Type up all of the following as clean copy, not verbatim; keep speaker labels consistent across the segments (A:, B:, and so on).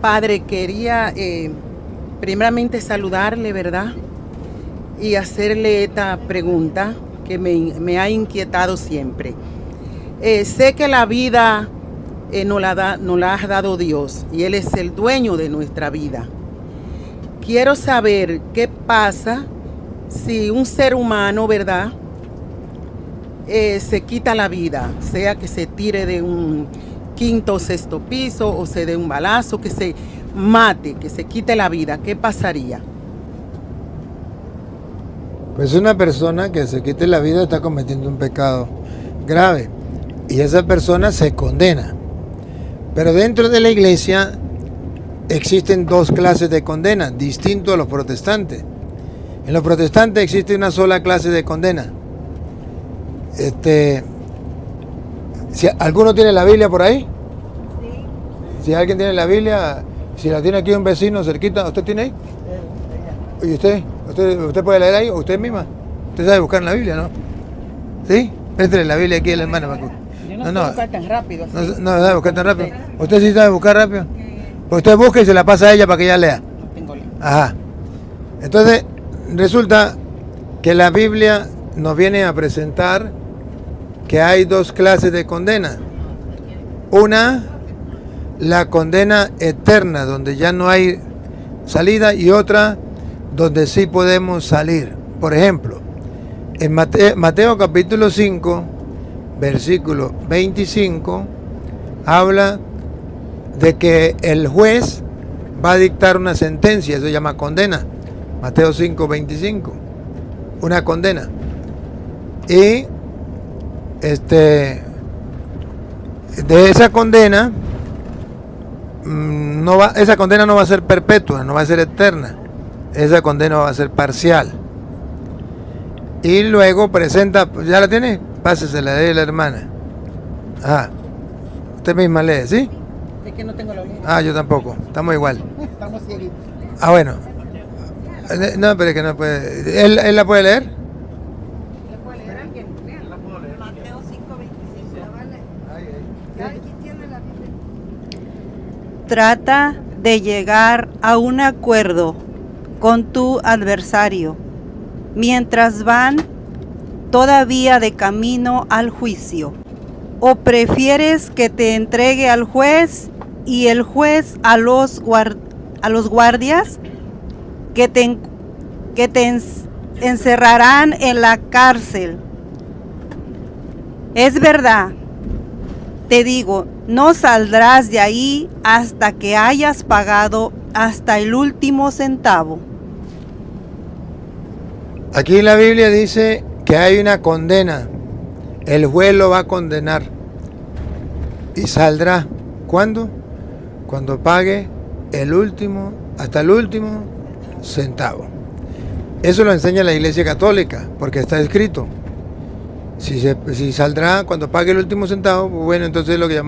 A: Padre, quería primeramente saludarle, ¿verdad? Y hacerle esta pregunta que me ha inquietado siempre. Sé que la vida nos la ha dado Dios y Él es el dueño de nuestra vida. Quiero saber qué pasa si un ser humano, ¿verdad?, se quita la vida, sea que se tire de un quinto o sexto piso o se dé un balazo, que se mate, que se quite la vida. ¿Qué pasaría?
B: Pues una persona que se quite la vida está cometiendo un pecado grave y esa persona se condena. Pero dentro de la iglesia existen dos clases de condena, distinto a los protestantes. En los protestantes existe una sola clase de condena. Si alguno tiene la Biblia por ahí, sí. Si alguien tiene la Biblia, si la tiene aquí un vecino cerquita, ¿usted tiene ahí? ¿Y usted puede leer ahí? ¿O usted misma? ¿Usted sabe buscar en la Biblia, no? ¿Sí? Préstele la Biblia aquí a la hermana.
A: Yo no sé buscar tan rápido.
B: No sabe buscar tan rápido. ¿Usted sí sabe buscar rápido? Pues usted busca y se la pasa a ella para que ella lea.
A: No tengo ley.
B: Ajá. Entonces, resulta que la Biblia nos viene a presentar que hay dos clases de condena. Una, la condena eterna, donde ya no hay salida, y otra, donde sí podemos salir. Por ejemplo, en Mateo capítulo 5, versículo 25, habla de que el juez va a dictar una sentencia, eso se llama condena. Mateo 5, 25, una condena. Y de esa condena, esa condena no va a ser perpetua, no va a ser eterna, esa condena va a ser parcial. Y luego presenta, ¿ya la tiene? Pásesela de la hermana. Ajá. Usted misma lee, ¿sí?
A: Es que no tengo la Biblia.
B: Yo tampoco, estamos igual.
A: Estamos cieguitos.
B: Bueno. No, pero es que no puede. ¿Él la puede leer?
A: ¿La puede leer alguien? La puedo leer.
C: Mateo 5:25. Aquí tiene la Biblia. Trata de llegar a un acuerdo con tu adversario mientras van todavía de camino al juicio. ¿O prefieres que te entregue al juez y el juez a los guardias que te encerrarán en la cárcel? Es verdad, te digo, no saldrás de ahí hasta que hayas pagado hasta el último centavo.
B: Aquí la Biblia dice que hay una condena. El juez lo va a condenar y saldrá. ¿Cuándo? Cuando pague hasta el último centavo. Eso lo enseña la Iglesia Católica, porque está escrito. Si saldrá cuando pague el último centavo, pues bueno, entonces lo que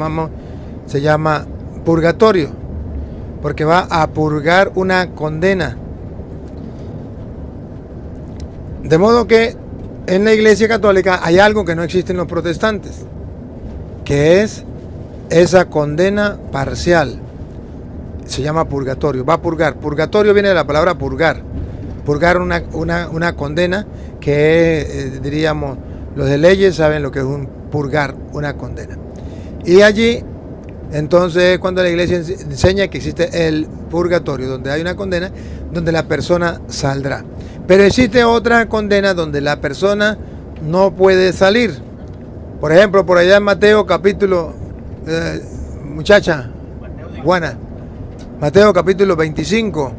B: se llama purgatorio, porque va a purgar una condena. De modo que en la Iglesia Católica hay algo que no existe en los protestantes, que es esa condena parcial. Se llama purgatorio, va a purgar. Purgatorio viene de la palabra purgar. Purgar una condena que diríamos, los de leyes saben lo que es un purgar, una condena. Y allí, entonces, cuando la iglesia enseña que existe el purgatorio, donde hay una condena, donde la persona saldrá. Pero existe otra condena donde la persona no puede salir. Por ejemplo, por allá en Mateo capítulo, muchacha, Juana, Mateo capítulo 25,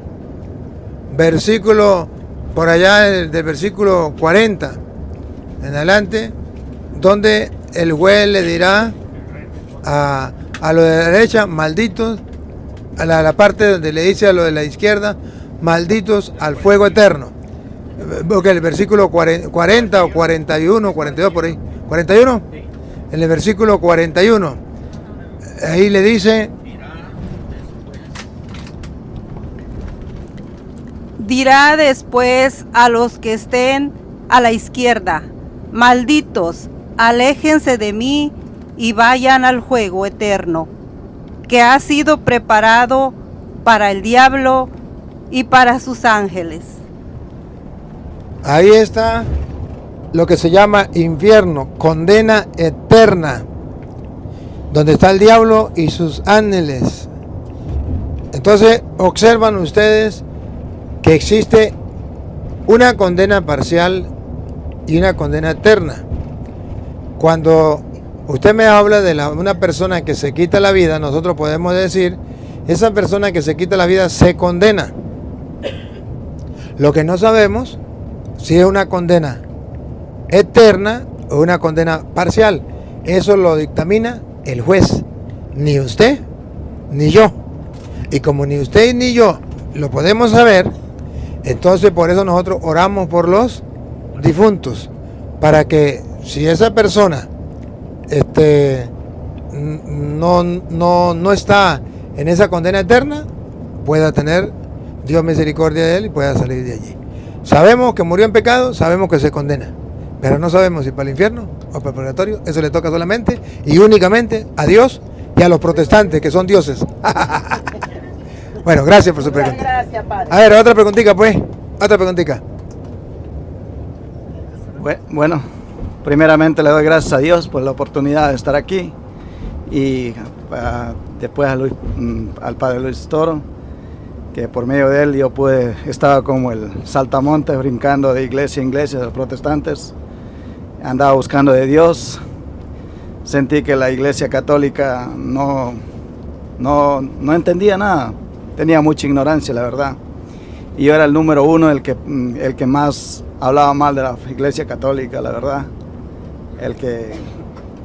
B: versículo, por allá del versículo 40 en adelante, donde el juez le dirá a lo de la derecha, malditos, a la parte donde le dice a lo de la izquierda, malditos al fuego eterno. Porque el versículo 40 o 41, 42 por ahí, 41, en el versículo 41, ahí le dice:
C: dirá después a los que estén a la izquierda: malditos, aléjense de mí y vayan al fuego eterno, que ha sido preparado para el diablo y para sus ángeles.
B: Ahí está lo que se llama infierno, condena eterna, donde está el diablo y sus ángeles. Entonces observan ustedes que existe una condena parcial y una condena eterna. Cuando usted me habla de una persona que se quita la vida, nosotros podemos decir, esa persona que se quita la vida se condena. Lo que no sabemos si es una condena eterna o una condena parcial. Eso lo dictamina el juez, ni usted ni yo. Y como ni usted ni yo lo podemos saber, entonces por eso nosotros oramos por los difuntos, para que si esa persona no está en esa condena eterna, pueda tener Dios misericordia de él y pueda salir de allí. Sabemos que murió en pecado, sabemos que se condena, pero no sabemos si para el infierno o para el purgatorio. Eso le toca solamente y únicamente a Dios y a los protestantes, que son dioses. Bueno, gracias por su pregunta.
A: Gracias, padre.
B: A ver, otra preguntita pues, otra preguntita.
D: Bueno, primeramente le doy gracias a Dios por la oportunidad de estar aquí y después al padre Luis Toro, que por medio de él yo estaba como el saltamontes brincando de iglesia en iglesia de los protestantes, andaba buscando de Dios, sentí que la iglesia católica no entendía nada, tenía mucha ignorancia, la verdad, y yo era el número uno, el que más hablaba mal de la iglesia católica, la verdad, el que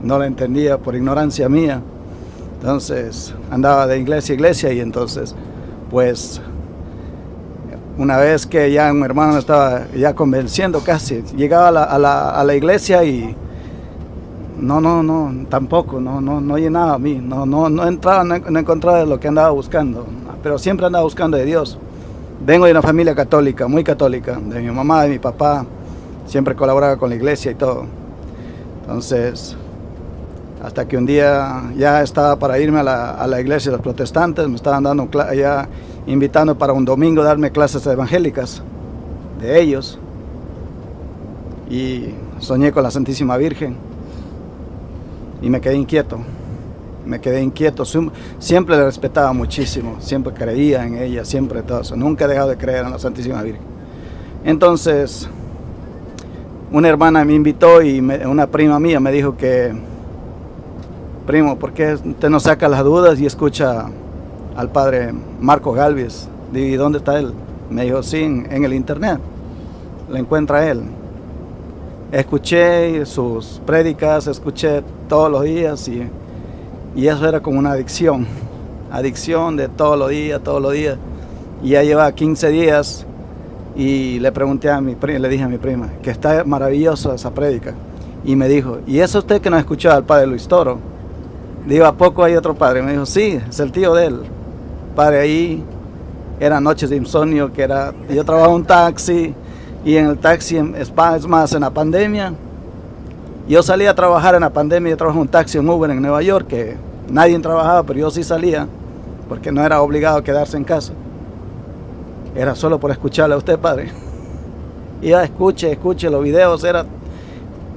D: no la entendía por ignorancia mía. Entonces andaba de iglesia a iglesia y entonces pues una vez que ya un hermano me estaba ya convenciendo casi, llegaba a la iglesia y tampoco, no llenaba a mí, no entraba, no encontraba lo que andaba buscando, pero siempre andaba buscando de Dios. Vengo de una familia católica, muy católica, de mi mamá, de mi papá, siempre colaboraba con la iglesia y todo. Entonces, hasta que un día ya estaba para irme a la iglesia de los protestantes, me estaban ya invitando para un domingo darme clases evangélicas de ellos. Y soñé con la Santísima Virgen y me quedé inquieto. Siempre le respetaba muchísimo, siempre creía en ella, siempre todo eso. Nunca he dejado de creer en la Santísima Virgen. Entonces, una hermana me invitó y una prima mía me dijo que, primo, ¿por qué usted no saca las dudas y escucha al padre Marco Galvez? ¿Y dónde está él? Me dijo, sí, en el internet, lo encuentra él. Escuché sus prédicas, escuché todos los días y eso era como una adicción de todos los días. Y ya lleva 15 días y le pregunté le dije a mi prima que está maravillosa esa prédica. Y me dijo, ¿y eso usted que no escuchó al padre Luis Toro? Digo, ¿a poco hay otro padre? Me dijo, sí, es el tío de él. Padre, ahí eran noches de insomnio, yo trabajaba en un taxi y en el taxi, es más, en la pandemia, yo salía a trabajar en la pandemia, yo trabajaba en un taxi en Uber en Nueva York, que nadie trabajaba, pero yo sí salía, porque no era obligado a quedarse en casa. Era solo por escucharle a usted, padre. Y ya escuche los videos, era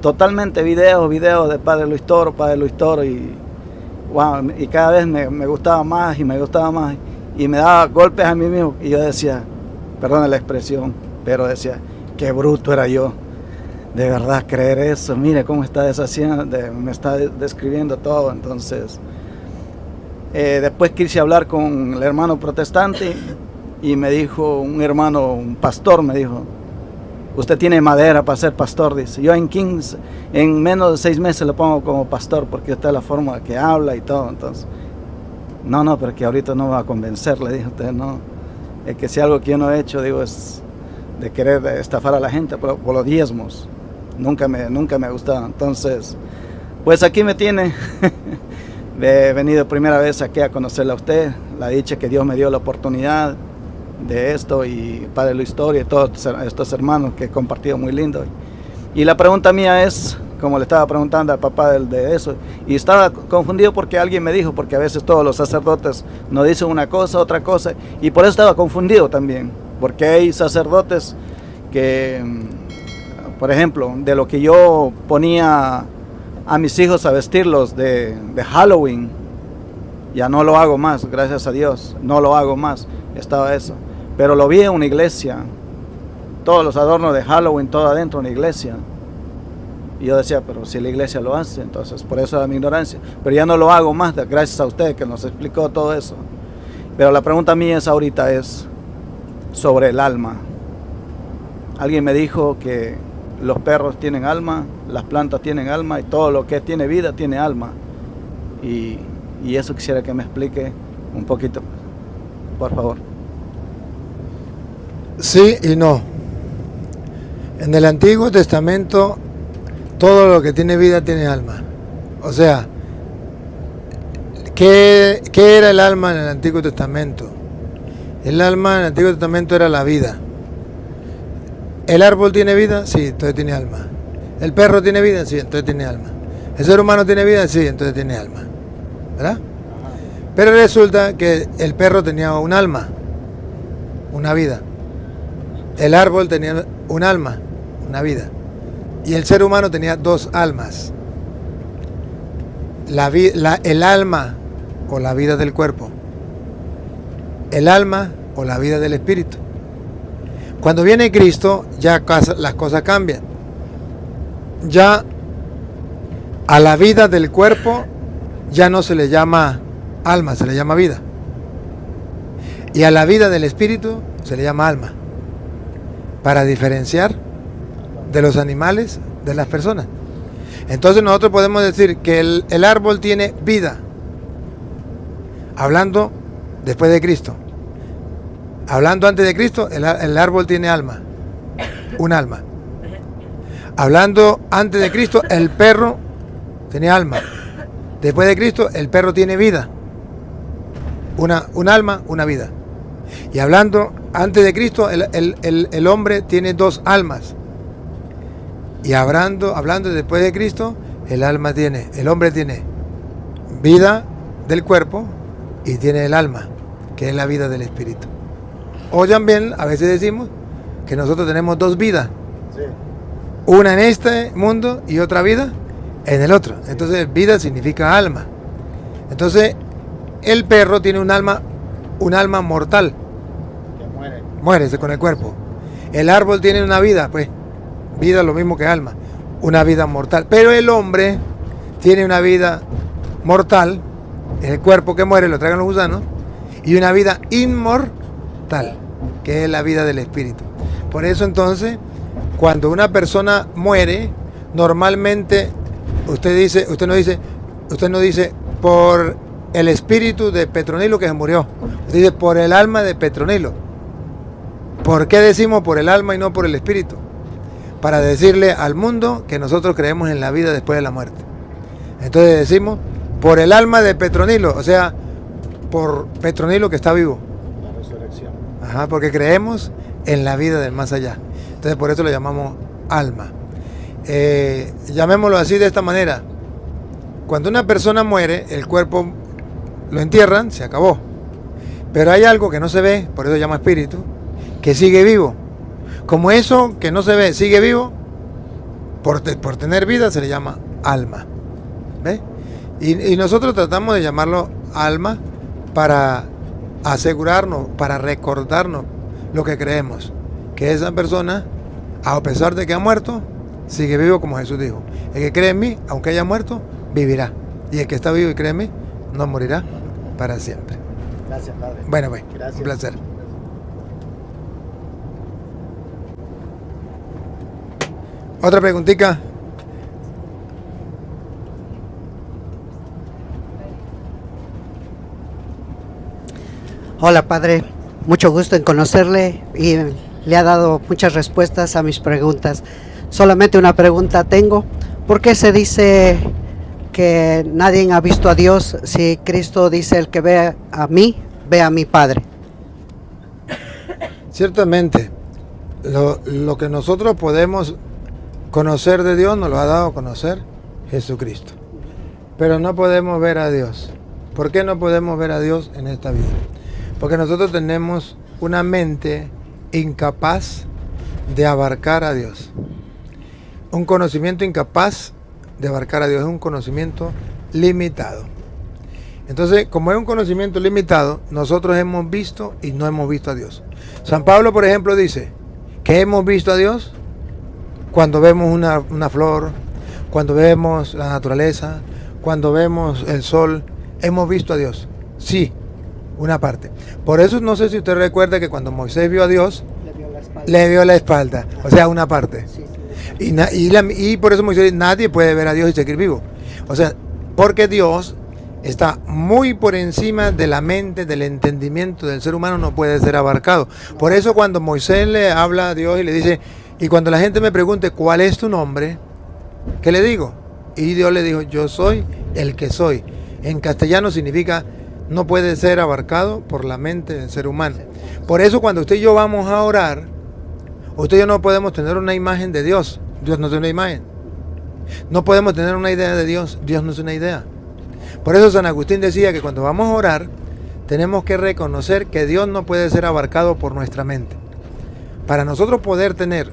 D: totalmente videos de padre Luis Toro y wow, y cada vez me gustaba más y me gustaba más y me daba golpes a mí mismo y yo decía, perdona la expresión, pero decía, qué bruto era yo de verdad creer eso, mire cómo está deshaciendo, me está describiendo todo. Entonces después quise hablar con el hermano protestante y me dijo un pastor me dijo, usted tiene madera para ser pastor, dice. Yo en menos de 6 meses lo pongo como pastor porque esta es la forma que habla y todo. Entonces, no, pero que ahorita no va a convencer, le dijo usted, no. Es que si algo que yo no he hecho, digo, es de querer estafar a la gente por los diezmos. Nunca me ha gustado. Entonces, pues aquí me tiene. He venido primera vez aquí a conocerla a usted. La dicha que Dios me dio la oportunidad de esto y padre Luis Toro y todos estos hermanos que he compartido muy lindo. Y la pregunta mía es, como le estaba preguntando al papá de eso, y estaba confundido porque alguien me dijo, porque a veces todos los sacerdotes nos dicen una cosa, otra cosa, y por eso estaba confundido también, porque hay sacerdotes que, por ejemplo, de lo que yo ponía a mis hijos a vestirlos de Halloween, ya no lo hago más, gracias a Dios, no lo hago más, estaba eso, pero lo vi en una iglesia, todos los adornos de Halloween, todo adentro de una iglesia. Y yo decía, pero si la iglesia lo hace, entonces por eso era mi ignorancia. Pero ya no lo hago más, gracias a usted que nos explicó todo eso. Pero la pregunta mía ahorita es sobre el alma. Alguien me dijo que los perros tienen alma, las plantas tienen alma y todo lo que tiene vida tiene alma. Y eso quisiera que me explique un poquito, por favor.
B: Sí y no. En el Antiguo Testamento todo lo que tiene vida tiene alma. O sea, ¿qué era el alma en el Antiguo Testamento? El alma en el Antiguo Testamento era la vida. ¿El árbol tiene vida? Sí, entonces tiene alma. ¿El perro tiene vida? Sí, entonces tiene alma. ¿El ser humano tiene vida? Sí, entonces tiene alma. ¿Verdad? Pero resulta que el perro tenía un alma, una vida. El árbol tenía un alma, una vida. Y el ser humano tenía dos almas. El alma o la vida del cuerpo. El alma o la vida del espíritu. Cuando viene Cristo, ya las cosas cambian. Ya a la vida del cuerpo ya no se le llama alma, se le llama vida. Y a la vida del espíritu se le llama alma. Para diferenciar de los animales, de las personas. Entonces nosotros podemos decir que el árbol tiene vida, hablando después de Cristo. Hablando antes de Cristo, el árbol tiene alma, un alma. Hablando antes de Cristo, el perro tiene alma. Después de Cristo, el perro tiene vida, un alma, una vida. Y hablando antes de Cristo, el hombre tiene dos almas. Y hablando después de Cristo, el hombre tiene vida del cuerpo y tiene el alma, que es la vida del espíritu. O también a veces decimos que nosotros tenemos dos vidas, sí. Una en este mundo y otra vida en el otro. Entonces vida significa alma. Entonces el perro tiene un alma mortal, que muere con el cuerpo. El árbol tiene una vida, pues vida lo mismo que alma, una vida mortal. Pero el hombre tiene una vida mortal, el cuerpo que muere, lo tragan los gusanos, y una vida inmortal, que es la vida del espíritu. Por eso entonces, cuando una persona muere, normalmente usted no dice por el espíritu de Petronilo que se murió, usted dice por el alma de Petronilo. ¿Por qué decimos por el alma y no por el espíritu? Para decirle al mundo que nosotros creemos en la vida después de la muerte. Entonces decimos por el alma de Petronilo, o sea, por Petronilo que está vivo.
D: La resurrección.
B: Ajá, porque creemos en la vida del más allá. Entonces por eso lo llamamos alma. Llamémoslo así de esta manera. Cuando una persona muere, el cuerpo lo entierran, se acabó. Pero hay algo que no se ve, por eso se llama espíritu, que sigue vivo. Como eso que no se ve sigue vivo, por tener vida se le llama alma. ¿Ve? Y nosotros tratamos de llamarlo alma para asegurarnos, para recordarnos lo que creemos. Que esa persona, a pesar de que ha muerto, sigue vivo como Jesús dijo. El que cree en mí, aunque haya muerto, vivirá. Y el que está vivo y cree en mí, no morirá para siempre.
D: Gracias, Padre.
B: Bueno, pues,
D: gracias.
B: Un placer. Otra preguntita.
E: Hola, Padre. Mucho gusto en conocerle y le ha dado muchas respuestas a mis preguntas. Solamente una pregunta tengo. ¿Por qué se dice que nadie ha visto a Dios si Cristo dice el que ve a mí, ve a mi Padre?
B: Ciertamente, lo que nosotros podemos conocer de Dios nos lo ha dado a conocer Jesucristo. Pero no podemos ver a Dios. ¿Por qué no podemos ver a Dios en esta vida? Porque nosotros tenemos una mente incapaz de abarcar a Dios. Un conocimiento incapaz de abarcar a Dios, es un conocimiento limitado. Entonces, como es un conocimiento limitado, nosotros hemos visto y no hemos visto a Dios. San Pablo, por ejemplo, dice que hemos visto a Dios cuando vemos una flor, cuando vemos la naturaleza, cuando vemos el sol, hemos visto a Dios. Sí, una parte. Por eso no sé si usted recuerda que cuando Moisés vio a Dios, le vio la espalda, o sea, una parte. Y por eso Moisés dice, nadie puede ver a Dios y seguir vivo. O sea, porque Dios está muy por encima de la mente, del entendimiento del ser humano, no puede ser abarcado. Por eso cuando Moisés le habla a Dios y le dice, y cuando la gente me pregunte, ¿cuál es tu nombre? ¿Qué le digo? Y Dios le dijo, yo soy el que soy. En castellano significa, no puede ser abarcado por la mente del ser humano. Por eso cuando usted y yo vamos a orar, usted y yo no podemos tener una imagen de Dios. Dios no es una imagen. No podemos tener una idea de Dios. Dios no es una idea. Por eso San Agustín decía que cuando vamos a orar, tenemos que reconocer que Dios no puede ser abarcado por nuestra mente. Para nosotros poder tener,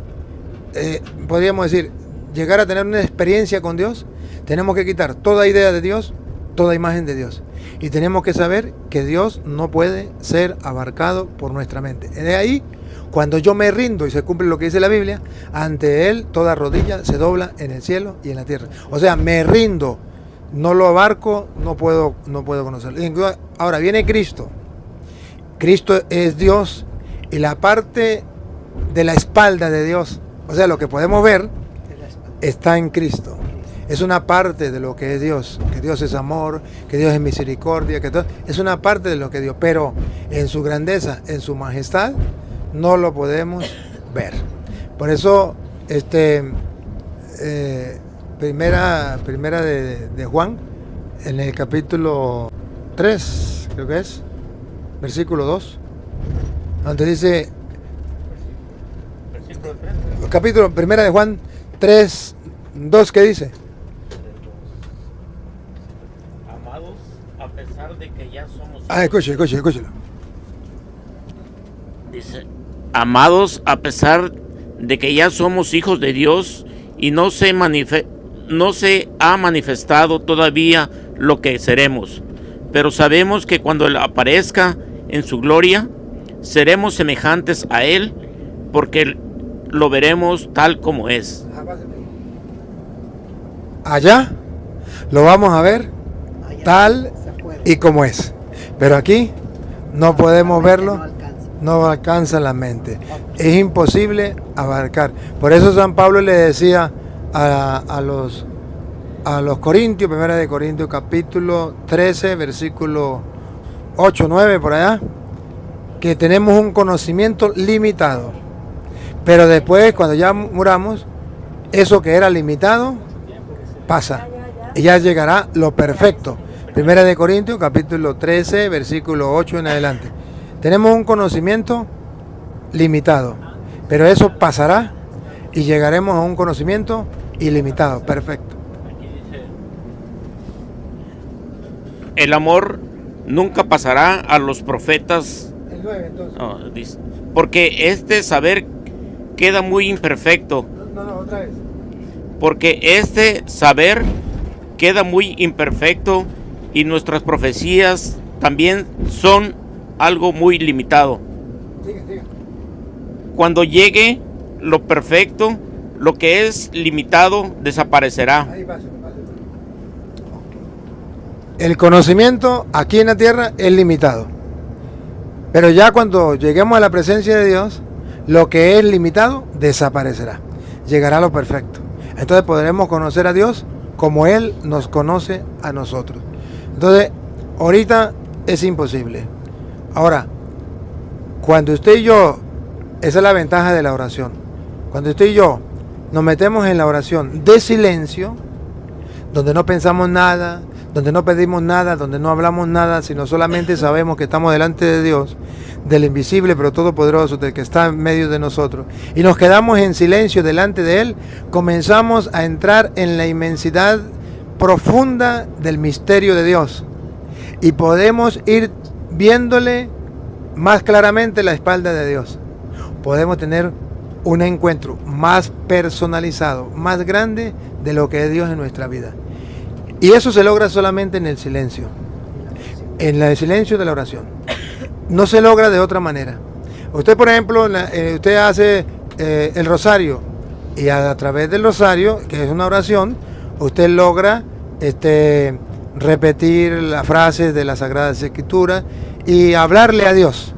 B: podríamos decir, llegar a tener una experiencia con Dios, tenemos que quitar toda idea de Dios, toda imagen de Dios. Y tenemos que saber que Dios no puede ser abarcado por nuestra mente. De ahí, cuando yo me rindo y se cumple lo que dice la Biblia, ante Él toda rodilla se dobla en el cielo y en la tierra. O sea, me rindo, no lo abarco, no puedo conocerlo. Ahora viene Cristo. Cristo es Dios y la parte de la espalda de Dios, o sea, lo que podemos ver, está en Cristo. Es una parte de lo que es Dios, que Dios es amor, que Dios es misericordia, que todo, es una parte de lo que es Dios, pero en su grandeza, en su majestad, no lo podemos ver. Por eso, primera de Juan, en el capítulo 3, creo que es, versículo 2, donde dice, capítulo primera de Juan 3, 2, ¿qué dice?
F: Amados, a pesar de que ya somos...
B: Escúchelo.
F: Dice, amados, a pesar de que ya somos hijos de Dios y no se ha manifestado todavía lo que seremos, pero sabemos que cuando Él aparezca en su gloria, seremos semejantes a Él, porque lo veremos tal como es.
B: Allá lo vamos a ver tal y como es, pero aquí no podemos verlo, no alcanza la mente, es imposible abarcar. Por eso San Pablo le decía a los Corintios, primera de Corintios capítulo 13, versículo 8, 9 por allá, que tenemos un conocimiento limitado, pero después cuando ya muramos, eso que era limitado pasa y ya llegará lo perfecto. Primera de Corintios capítulo 13, versículo 8 en adelante. Tenemos un conocimiento limitado, pero eso pasará y llegaremos a un conocimiento ilimitado, perfecto.
F: El amor nunca pasará a los profetas,
B: El 9, entonces.
F: no, dice, porque este saber queda muy imperfecto.
B: Otra vez.
F: Porque este saber queda muy imperfecto y nuestras profecías también son algo muy limitado.
B: Sigue.
F: Cuando llegue lo perfecto, lo que es limitado desaparecerá.
B: Ahí pasa. El conocimiento aquí en la tierra es limitado, pero ya cuando lleguemos a la presencia de Dios, lo que es limitado desaparecerá. Llegará lo perfecto. Entonces podremos conocer a Dios como Él nos conoce a nosotros. Entonces, ahorita es imposible. Ahora, cuando usted y yo, esa es la ventaja de la oración, cuando usted y yo nos metemos en la oración de silencio, donde no pensamos nada, donde no pedimos nada, donde no hablamos nada, sino solamente sabemos que estamos delante de Dios, del invisible pero todopoderoso, del que está en medio de nosotros, y nos quedamos en silencio delante de Él, comenzamos a entrar en la inmensidad profunda del misterio de Dios y podemos ir viéndole más claramente la espalda de Dios. Podemos tener un encuentro más personalizado, más grande de lo que es Dios en nuestra vida. Y eso se logra solamente en el silencio, en el silencio de la oración. No se logra de otra manera. Usted, por ejemplo, usted hace el rosario y a través del rosario, que es una oración, usted logra repetir las frases de las Sagradas Escrituras y hablarle a Dios.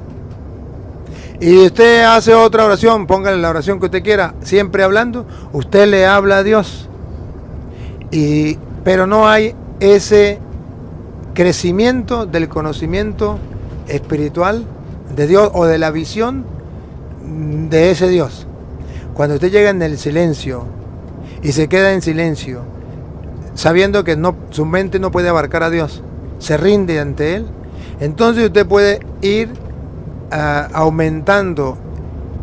B: Y usted hace otra oración, póngale la oración que usted quiera, siempre hablando, usted le habla a Dios. Pero no hay ese crecimiento del conocimiento espiritual de Dios o de la visión de ese Dios. Cuando usted llega en el silencio y se queda en silencio, sabiendo que su mente no puede abarcar a Dios, se rinde ante Él, entonces usted puede ir aumentando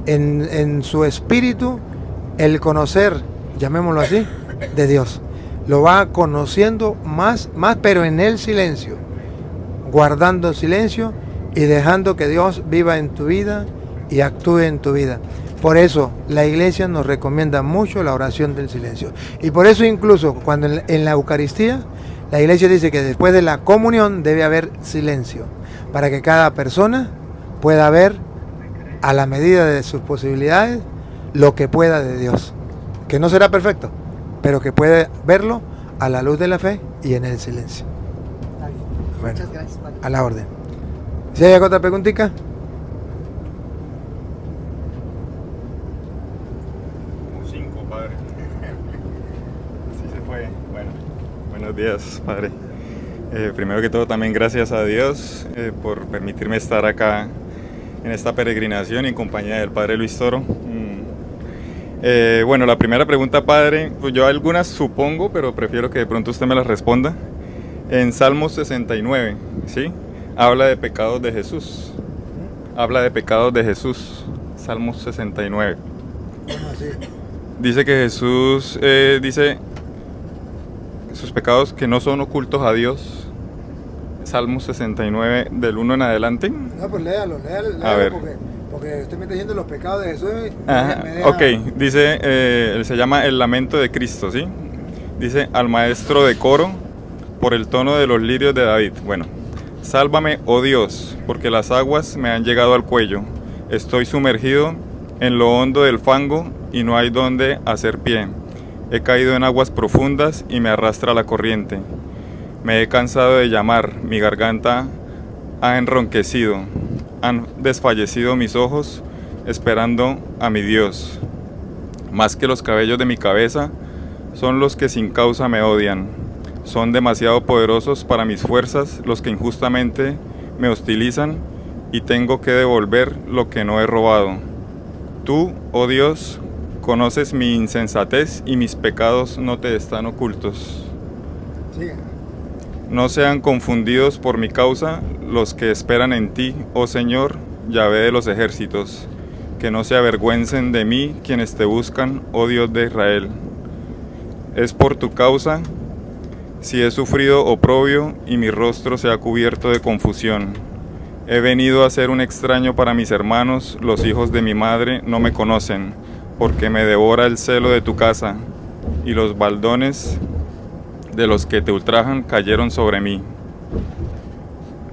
B: en su espíritu el conocer, llamémoslo así, de Dios. Lo va conociendo más, pero en el silencio, guardando silencio y dejando que Dios viva en tu vida y actúe en tu vida. Por eso la iglesia nos recomienda mucho la oración del silencio. Y por eso incluso cuando en la Eucaristía, la iglesia dice que después de la comunión debe haber silencio, para que cada persona pueda ver a la medida de sus posibilidades lo que pueda de Dios. Que no será perfecto, pero que puede verlo a la luz de la fe y en el silencio. Bueno, muchas gracias, padre. A la orden. ¿Si hay otra preguntita?
G: Como 5, padre. Sí se fue. Bueno, buenos días, padre. Primero que todo, también gracias a Dios por permitirme estar acá en esta peregrinación en compañía del padre Luis Toro. Bueno, la primera pregunta, padre, pues yo algunas supongo, pero prefiero que de pronto usted me las responda. En Salmos 69, ¿sí? Habla de pecados de Jesús. Habla de pecados de Jesús. Salmos 69. Dice que Jesús dice sus pecados que no son ocultos a Dios. Salmos 69, del 1 en adelante.
B: No, pues léalo,
G: a ver.
B: Porque usted me está diciendo los pecados de Jesús.
G: Ok, dice, se llama El Lamento de Cristo, ¿sí? Dice, al maestro de coro, por el tono de los lirios de David. Bueno, sálvame, oh Dios, porque las aguas me han llegado al cuello. Estoy sumergido en lo hondo del fango y no hay donde hacer pie. He caído en aguas profundas y me arrastra la corriente. Me he cansado de llamar, mi garganta ha enronquecido. Han desfallecido mis ojos esperando a mi Dios. Más que los cabellos de mi cabeza son los que sin causa me odian. Son demasiado poderosos para mis fuerzas los que injustamente me hostilizan y tengo que devolver lo que no he robado. Tú, oh Dios, conoces mi insensatez y mis pecados no te están ocultos. Sigue. No sean confundidos por mi causa los que esperan en ti, oh Señor, Yahvé de los ejércitos. Que no se avergüencen de mí quienes te buscan, oh Dios de Israel. Es por tu causa si he sufrido oprobio y mi rostro se ha cubierto de confusión. He venido a ser un extraño para mis hermanos, los hijos de mi madre no me conocen, porque me devora el celo de tu casa, y los baldones de los que te ultrajan cayeron sobre mí.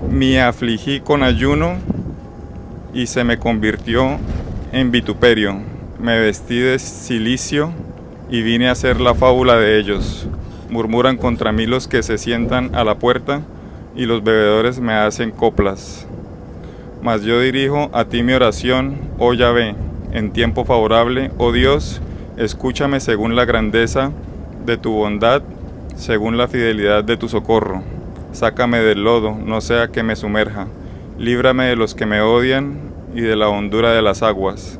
G: Me afligí con ayuno y se me convirtió en vituperio. Me vestí de cilicio y vine a hacer la fábula de ellos. Murmuran contra mí los que se sientan a la puerta y los bebedores me hacen coplas. Mas yo dirijo a ti mi oración, oh Yahvé, en tiempo favorable, oh Dios, escúchame según la grandeza de tu bondad, según la fidelidad de tu socorro. Sácame del lodo, no sea que me sumerja. Líbrame de los que me odian y de la hondura de las aguas.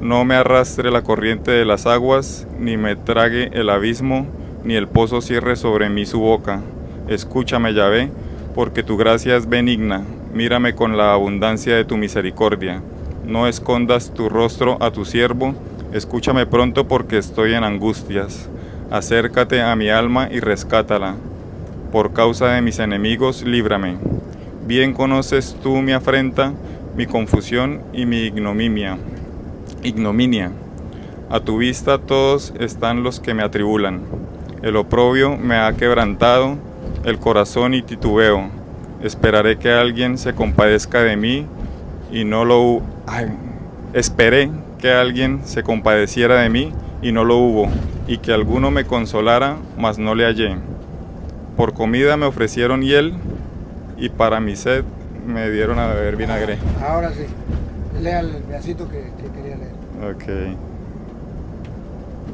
G: No me arrastre la corriente de las aguas, ni me trague el abismo ni el pozo cierre sobre mí su boca. Escúchame, Yahvé, porque tu gracia es benigna. Mírame con la abundancia de tu misericordia. No escondas tu rostro a tu siervo. Escúchame pronto, porque estoy en angustias. Acércate a mi alma y rescátala. Por causa de mis enemigos, líbrame. Bien conoces tú mi afrenta, mi confusión y mi ignominia. A tu vista todos están los que me atribulan. El oprobio me ha quebrantado el corazón y titubeo. Esperaré que alguien se compadezca de mí y no lo... Esperé que alguien se compadeciera de mí y no lo hubo, y que alguno me consolara, mas no le hallé. Por comida me ofrecieron hiel, y para mi sed me dieron a beber vinagre.
B: Ahora sí, lea el pedacito que quería leer.
G: Ok.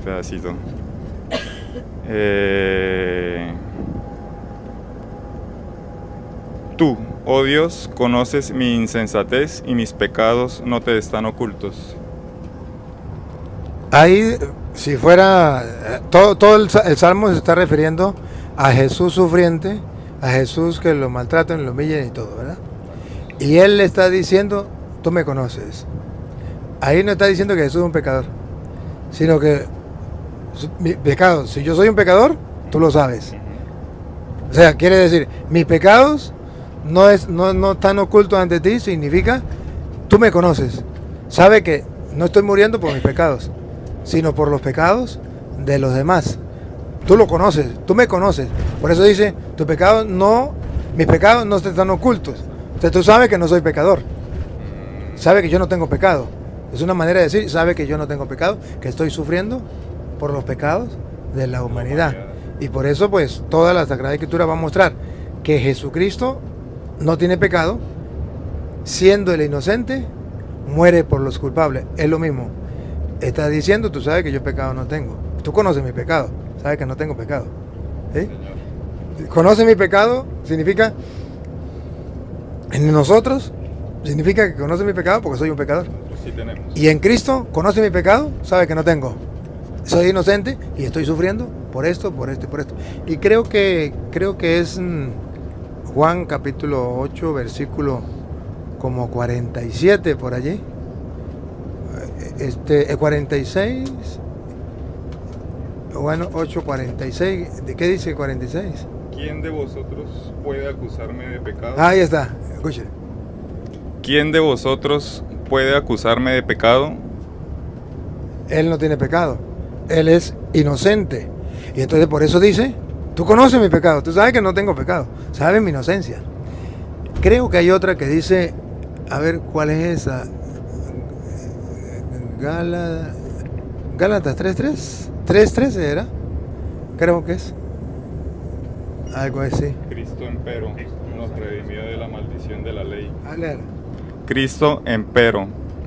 G: Pedacito. Tú, oh Dios, conoces mi insensatez y mis pecados no te están ocultos.
B: Ahí, si fuera, todo el Salmo se está refiriendo a Jesús sufriente, a Jesús que lo maltratan, lo humillan y todo, ¿verdad? Y él le está diciendo, tú me conoces. Ahí no está diciendo que Jesús es un pecador, sino que mi pecado, si yo soy un pecador, tú lo sabes. O sea, quiere decir, mis pecados no están ocultos ante ti, significa, tú me conoces. Sabe que no estoy muriendo por mis pecados, sino por los pecados de los demás. Tú lo conoces, tú me conoces. Por eso dice, mis pecados no te están ocultos. Entonces tú sabes que no soy pecador. Sabe que yo no tengo pecado. Es una manera de decir, sabe que yo no tengo pecado, que estoy sufriendo por los pecados de la humanidad. Y por eso pues toda la Sagrada Escritura va a mostrar que Jesucristo no tiene pecado, siendo el inocente, muere por los culpables. Es lo mismo. Está diciendo, tú sabes que yo pecado no tengo. Tú conoces mi pecado, sabes que no tengo pecado. ¿Sí? Conoce mi pecado significa, en nosotros, significa que conoce mi pecado porque soy un pecador.
G: Sí tenemos.
B: Y en Cristo, conoce mi pecado, sabe que no tengo. Soy inocente y estoy sufriendo por esto, por esto y por esto. Y creo que es Juan capítulo 8, versículo como 47 por allí. 46. Bueno, 8:46. ¿De qué dice 46?
G: ¿Quién de vosotros puede acusarme de pecado?
B: Ahí está, escuchen.
G: ¿Quién de vosotros puede acusarme de pecado?
B: Él no tiene pecado. Él es inocente. Y entonces por eso dice, tú conoces mi pecado, tú sabes que no tengo pecado, sabes mi inocencia. Creo que hay otra que dice, a ver, ¿cuál es esa? Gálatas 3:3. 3:13 era. Creo que es. Algo así.
G: Cristo empero nos redimió de la maldición de la ley.
B: Leer.
G: Cristo empero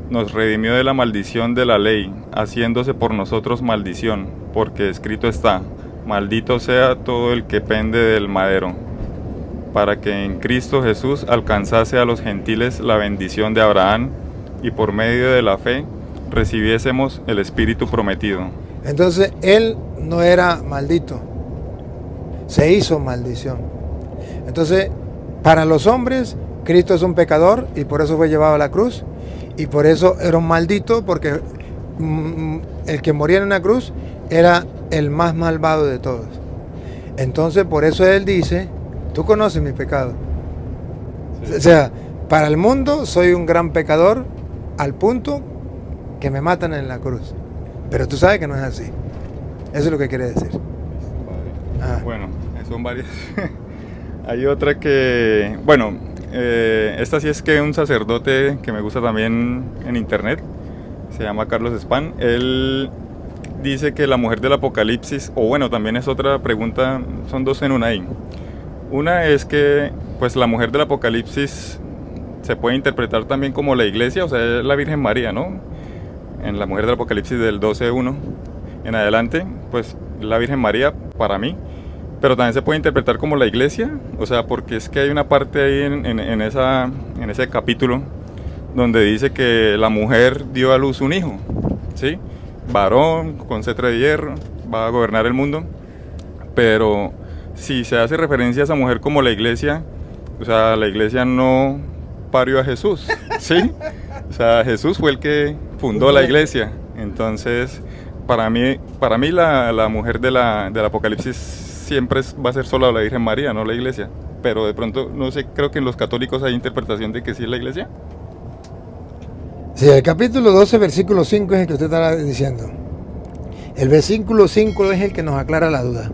G: nos redimió de la maldición de la ley, haciéndose por nosotros maldición, porque escrito está, maldito sea todo el que pende del madero, para que en Cristo Jesús alcanzase a los gentiles la bendición de Abraham, y por medio de la fe recibiésemos el Espíritu prometido.
B: Entonces él no era maldito, se hizo maldición. Entonces, para los hombres, Cristo es un pecador y por eso fue llevado a la cruz. Y por eso era un maldito, porque el que moría en una cruz era el más malvado de todos. Entonces, por eso él dice, tú conoces mi pecado. Sí. O sea, para el mundo soy un gran pecador al punto que me matan en la cruz. Pero tú sabes que no es así. Eso es lo que quiere decir.
G: Bueno, son varias. Hay otra que, bueno, esta sí es que un sacerdote que me gusta también en internet, se llama Carlos Span, él dice que la mujer del Apocalipsis, o bueno, también es otra pregunta, son dos en una ahí. Una es que pues la mujer del Apocalipsis se puede interpretar también como la iglesia, o sea, es la Virgen María, ¿no? En la mujer del Apocalipsis del 12:1 en adelante, pues la Virgen María para mí. Pero también se puede interpretar como la iglesia, o sea, porque es que hay una parte ahí en ese capítulo donde dice que la mujer dio a luz un hijo, ¿sí? Varón, con cetro de hierro, va a gobernar el mundo. pero si se hace referencia a esa mujer como la iglesia, o sea, la iglesia no parió a Jesús, ¿sí? O sea, Jesús fue el que fundó la iglesia. Entonces, para mí la mujer del Apocalipsis siempre va a ser solo la Virgen María, no la iglesia. Pero de pronto, no sé, creo que en los católicos hay interpretación de que sí es la iglesia.
B: Sí, el capítulo 12, versículo 5 es el que usted está diciendo. El versículo 5 es el que nos aclara la duda.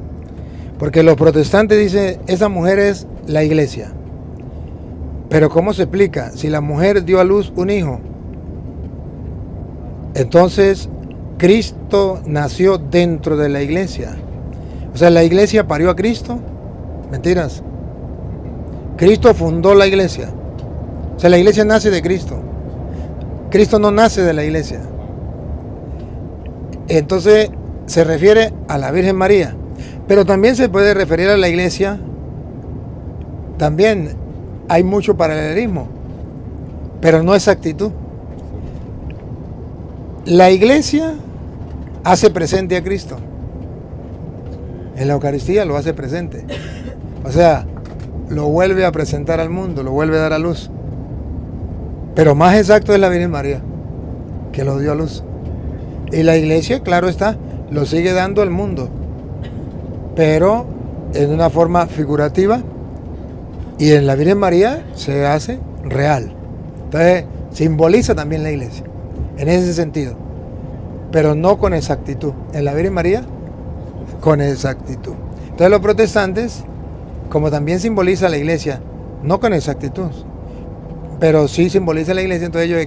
B: Porque los protestantes dicen, esa mujer es la iglesia. Pero ¿cómo se explica? Si la mujer dio a luz un hijo, entonces Cristo nació dentro de la iglesia. O sea, la iglesia parió a Cristo. Mentiras. Cristo fundó la iglesia. O sea, la iglesia nace de Cristo. Cristo no nace de la iglesia. Entonces se refiere a la Virgen María. Pero también se puede referir a la iglesia. También hay mucho paralelismo, pero no exactitud. La iglesia hace presente a Cristo. En la Eucaristía lo hace presente. O sea, lo vuelve a presentar al mundo, lo vuelve a dar a luz. Pero más exacto es la Virgen María, que lo dio a luz. Y la iglesia, claro está, lo sigue dando al mundo, pero en una forma figurativa, y en la Virgen María se hace real. Entonces, simboliza también la iglesia, en ese sentido, pero no con exactitud. En la Virgen María, con exactitud. Entonces los protestantes, como también simboliza la iglesia, no con exactitud, pero sí simboliza la iglesia, entonces ellos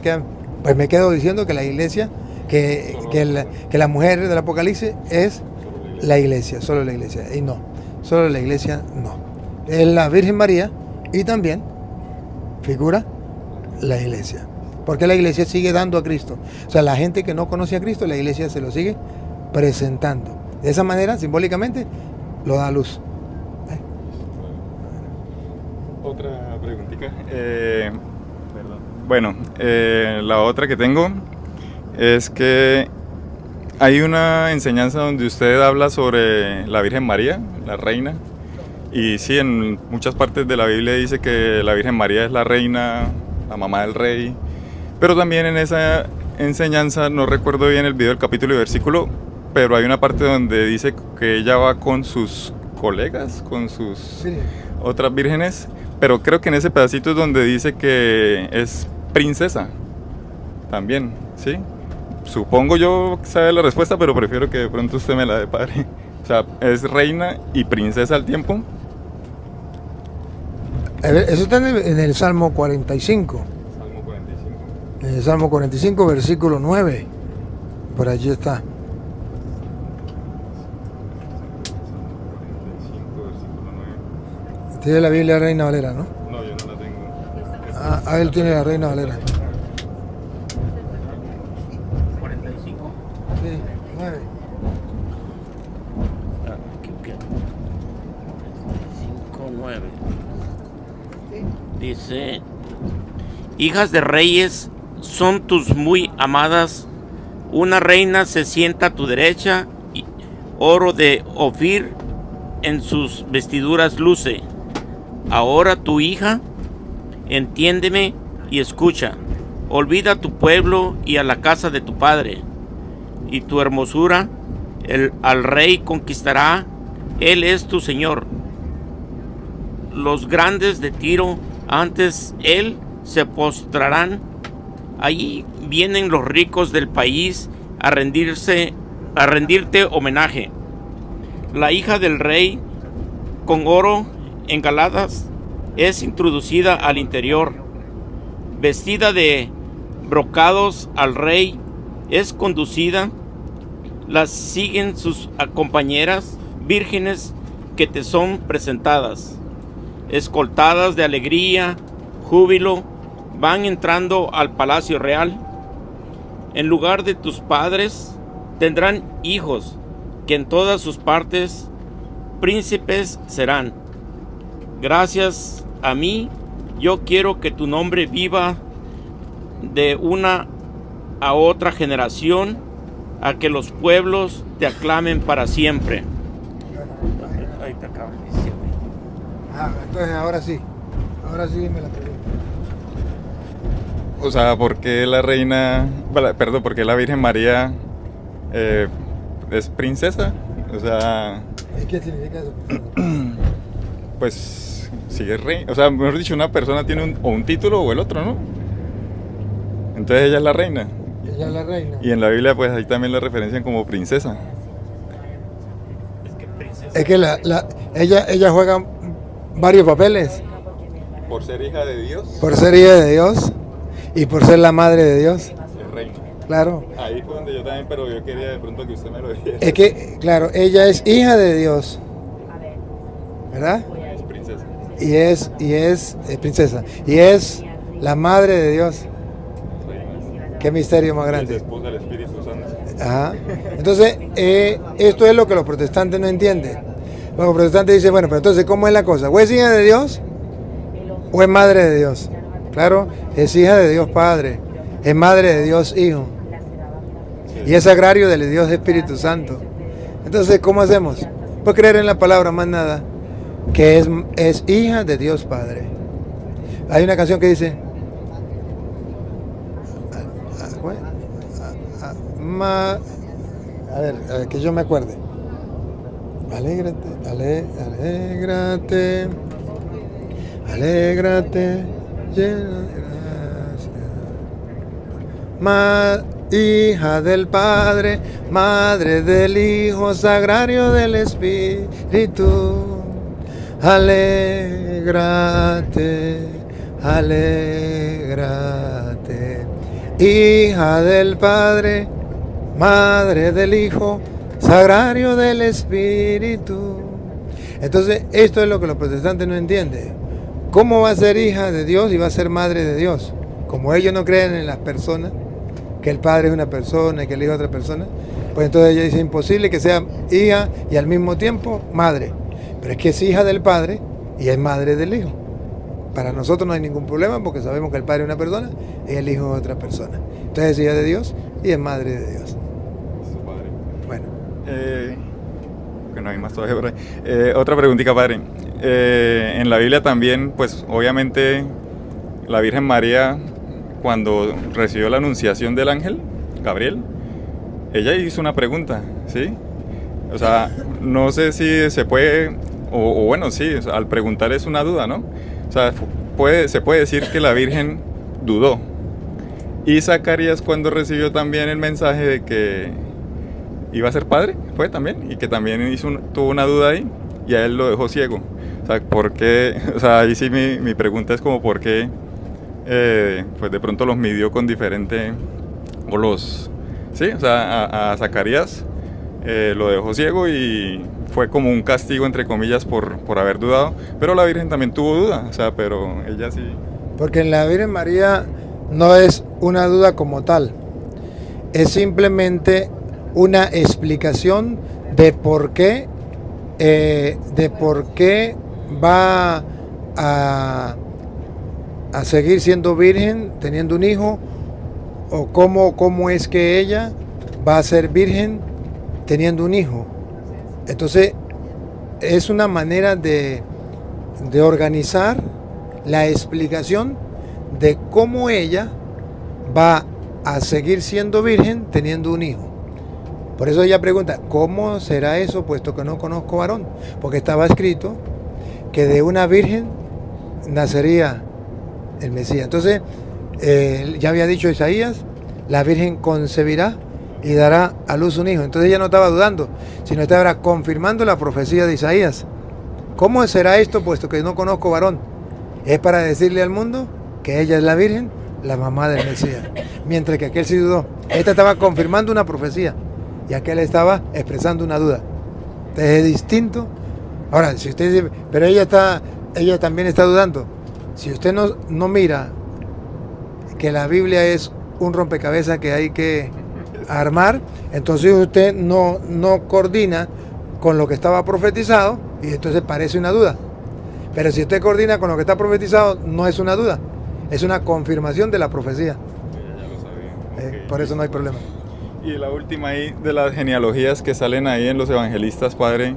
B: pues me quedo diciendo que la iglesia, que la mujer del Apocalipsis es la iglesia, solo la iglesia, y no, solo la iglesia no. Es la Virgen María y también figura la iglesia, porque la iglesia sigue dando a Cristo. O sea, la gente que no conoce a Cristo, la iglesia se lo sigue presentando. De esa manera, simbólicamente, lo da a luz.
G: Otra preguntita. Bueno, la otra que tengo es que hay una enseñanza donde usted habla sobre la Virgen María, la reina, y sí, en muchas partes de la Biblia dice que la Virgen María es la reina, la mamá del rey, pero también en esa enseñanza, no recuerdo bien el video, el capítulo y versículo, pero hay una parte donde dice que ella va con sus colegas, con sus otras vírgenes, pero creo que en ese pedacito es donde dice que es princesa también, ¿sí? Supongo yo que sabe la respuesta, pero prefiero que de pronto usted me la dé, padre. O sea, ¿es reina y princesa al tiempo?
B: Eso está en el Salmo 45.
G: Salmo 45.
B: En el Salmo 45, versículo 9. Por allí está. Tiene la Biblia Reina Valera, ¿no?
G: No, yo no la tengo.
B: Él tiene la Reina Valera.
F: 45.
B: Sí, 9.
F: 45:9. Dice: hijas de reyes son tus muy amadas, una reina se sienta a tu derecha, y oro de Ofir en sus vestiduras luce. Ahora tu hija, entiéndeme y escucha. Olvida a tu pueblo y a la casa de tu padre, y tu hermosura al rey conquistará, él es tu señor. Los grandes de Tiro antes él se postrarán. Allí vienen los ricos del país a rendirte homenaje. La hija del rey con oro engaladas es introducida al interior, vestida de brocados al rey es conducida. Las siguen sus compañeras vírgenes que te son presentadas, escoltadas de alegría, júbilo, van entrando al palacio real. En lugar de tus padres tendrán hijos, que en todas sus partes príncipes serán. Gracias a mí, yo quiero que tu nombre viva de una a otra generación, a que los pueblos te aclamen para siempre. ahorita acaba el 17.
B: Entonces ahora sí me la pregunto.
G: O sea, ¿por qué la reina, perdón, por qué la Virgen María es princesa? O sea,
B: ¿Y qué significa eso?
G: pues si es rey, o sea, mejor dicho, una persona tiene un título o el otro, ¿no? Entonces ella es la reina.
B: Ella es la reina.
G: Y en la Biblia pues ahí también la referencian como princesa.
B: Es que ella juega varios papeles.
G: Por ser hija de Dios,
B: Por ser hija de Dios y por ser la madre de Dios.
G: es reina.
B: Claro.
G: Ahí fue donde yo también, pero yo quería de pronto que usted me lo dijera.
B: Es que, claro, ella es hija de Dios. ¿Verdad?
G: Es princesa.
B: Y es princesa. Y es la madre de Dios. Qué misterio más
G: Es
B: grande.
G: esposa del Espíritu Santo.
B: Ajá. Entonces, esto es lo que los protestantes no entienden. Los protestantes dicen, bueno, pero entonces, ¿cómo es la cosa? ¿O es hija de Dios o es madre de Dios? Claro, es hija de Dios Padre, es madre de Dios Hijo. Y es sagrario del Dios Espíritu Santo. Entonces, ¿cómo hacemos? Pues creer en la palabra, más nada, que es hija de Dios Padre. Hay una canción que dice... A ver, que yo me acuerde. Alégrate, alégrate, alégrate, llena de gracia. Hija del Padre, madre del Hijo, sagrario del Espíritu. Alégrate, alégrate. Hija del Padre, madre del Hijo, sagrario del Espíritu. Entonces, esto es lo que los protestantes no entienden. ¿Cómo va a ser hija de Dios y va a ser madre de Dios? Como ellos no creen en las personas, que el Padre es una persona y que el Hijo es otra persona, pues entonces ellos dicen imposible que sea hija y al mismo tiempo madre. Pero es que es hija del Padre y es madre del Hijo. Para nosotros no hay ningún problema porque sabemos que el Padre es una persona y el Hijo es otra persona. Entonces es hija de Dios y es madre de Dios.
G: Su padre.
B: Bueno.
G: Que no hay más todavía por ahí. Otra preguntita, padre. En la Biblia también, pues obviamente la Virgen María, cuando recibió la anunciación del ángel Gabriel, ella hizo una pregunta, ¿sí? O sea, no sé si se puede, o bueno, sí, o sea, al preguntar es una duda, ¿no? O sea, se puede decir que la Virgen dudó. Y Zacarías, cuando recibió también el mensaje de que iba a ser padre, fue también, y que también tuvo una duda ahí, y a él lo dejó ciego. O sea, ¿por qué? O sea, ahí sí mi pregunta es como por qué, pues de pronto los midió con diferente, o los, sí, o sea, a Zacarías lo dejó ciego y fue como un castigo, entre comillas, por haber dudado, pero la Virgen también tuvo duda, o sea, pero ella sí.
B: Porque en la Virgen María no es una duda como tal, es simplemente una explicación de por qué va a seguir siendo virgen, teniendo un hijo, o cómo es que ella va a ser virgen teniendo un hijo. Entonces, es una manera de organizar la explicación de cómo ella va a seguir siendo virgen teniendo un hijo. Por eso ella pregunta, ¿cómo será eso puesto que no conozco varón? Porque estaba escrito que de una virgen nacería el Mesías. Entonces, ya había dicho Isaías, la virgen concebirá y dará a luz un hijo. Entonces ella no estaba dudando, sino estaba confirmando la profecía de Isaías. ¿Cómo será esto puesto que no conozco varón? Es para decirle al mundo que ella es la virgen, la mamá del Mesías. Mientras que aquel sí dudó. Esta estaba confirmando una profecía y aquel estaba expresando una duda. Entonces es distinto. Ahora, si usted dice, pero ella también está dudando. Si usted no mira que la Biblia es un rompecabezas que hay que armar, entonces usted no coordina con lo que estaba profetizado y entonces parece una duda. Pero si usted coordina con lo que está profetizado, no es una duda, es una confirmación de la profecía.
G: Ya lo sabía. Okay.
B: Por eso no hay problema.
G: Y la última ahí de las genealogías que salen ahí en los evangelistas, padre,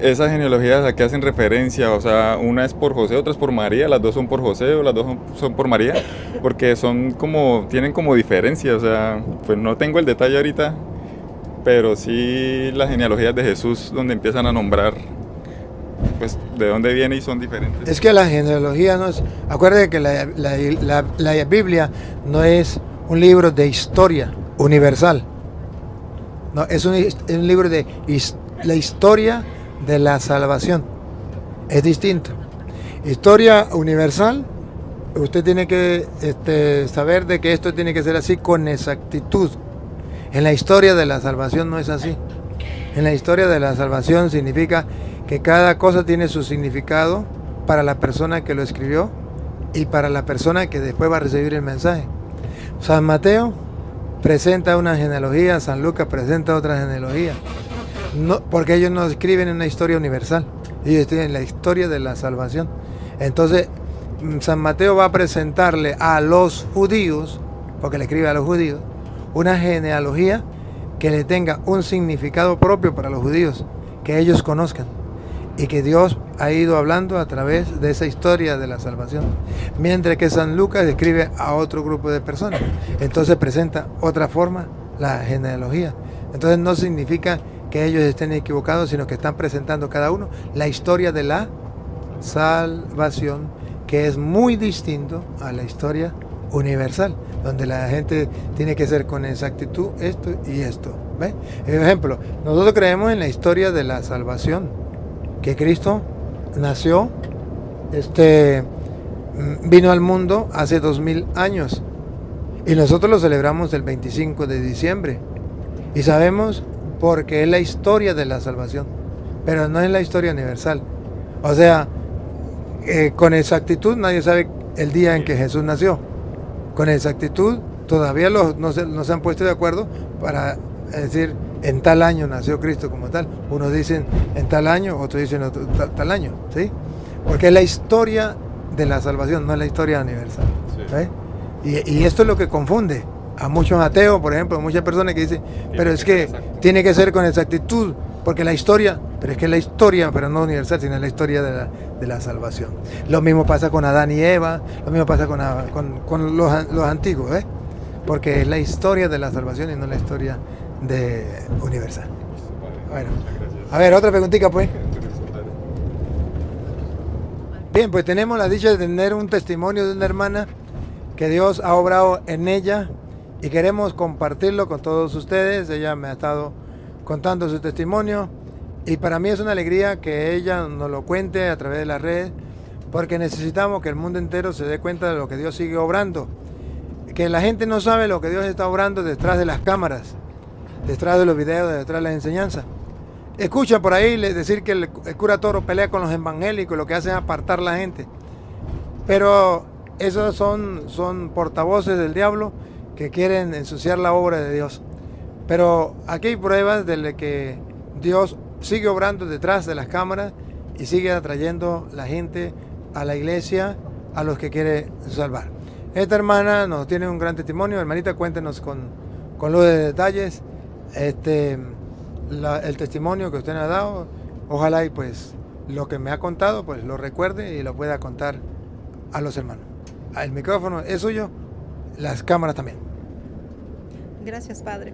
G: esas genealogías a qué hacen referencia, o sea, una es por José, otra es por María, las dos son por José o las dos son por María, porque son como, tienen como diferencia, o sea, pues no tengo el detalle ahorita, pero sí las genealogías de Jesús donde empiezan a nombrar pues de dónde viene y son diferentes.
B: Es que la genealogía no es... Acuérdate que la Biblia no es un libro de historia universal. No, es un libro de la historia de la salvación. Es distinto. Historia universal, usted tiene que saber de que esto tiene que ser así con exactitud. En la historia de la salvación no es así. En la historia de la salvación significa que cada cosa tiene su significado para la persona que lo escribió y para la persona que después va a recibir el mensaje. San Mateo presenta una genealogía, San Lucas presenta otra genealogía, no, porque ellos no escriben una historia universal, ellos escriben la historia de la salvación. Entonces, San Mateo va a presentarle a los judíos, porque le escribe a los judíos, una genealogía que le tenga un significado propio para los judíos, que ellos conozcan y que Dios ha ido hablando a través de esa historia de la salvación. Mientras que San Lucas escribe a otro grupo de personas. Entonces presenta otra forma la genealogía. Entonces no significa que ellos estén equivocados, sino que están presentando cada uno la historia de la salvación, que es muy distinto a la historia universal, donde la gente tiene que ser con exactitud esto y esto. ¿Ve? Por ejemplo, nosotros creemos en la historia de la salvación, que Cristo nació, vino al mundo hace 2000 años y nosotros lo celebramos el 25 de diciembre y sabemos porque es la historia de la salvación, pero no es la historia universal. O sea, con exactitud nadie sabe el día en que Jesús nació. Con exactitud todavía no se han puesto de acuerdo para decir en tal año nació Cristo como tal. Unos dicen en tal año, otros dicen tal año, ¿sí? Porque es la historia de la salvación, no es la historia universal. Sí. Y esto es lo que confunde a muchos ateos, por ejemplo, a muchas personas que dicen, pero es que tiene que ser con exactitud, porque la historia, pero es que es la historia, pero no universal, sino la historia de la salvación. Lo mismo pasa con Adán y Eva, lo mismo pasa con los antiguos, porque es la historia de la salvación y no la historia universal. Bueno, a ver, otra preguntita pues. Bien, pues tenemos la dicha de tener un testimonio de una hermana que Dios ha obrado en ella y queremos compartirlo con todos ustedes. Ella me ha estado contando su testimonio y para mí es una alegría que ella nos lo cuente a través de las redes, porque necesitamos que el mundo entero se dé cuenta de lo que Dios sigue obrando, que la gente no sabe lo que Dios está obrando detrás de las cámaras, detrás de los videos, detrás de las enseñanzas. Escuchan por ahí decir que el cura Toro pelea con los evangélicos, lo que hace es apartar a la gente, pero esos son portavoces del diablo que quieren ensuciar la obra de Dios. Pero aquí hay pruebas de que Dios sigue obrando detrás de las cámaras y sigue atrayendo la gente a la iglesia, a los que quiere salvar. Esta hermana nos tiene un gran testimonio. Hermanita, cuéntenos con los detalles el testimonio que usted nos ha dado. Ojalá y pues lo que me ha contado pues lo recuerde y lo pueda contar a los hermanos. El micrófono es suyo, las cámaras también.
H: Gracias, Padre.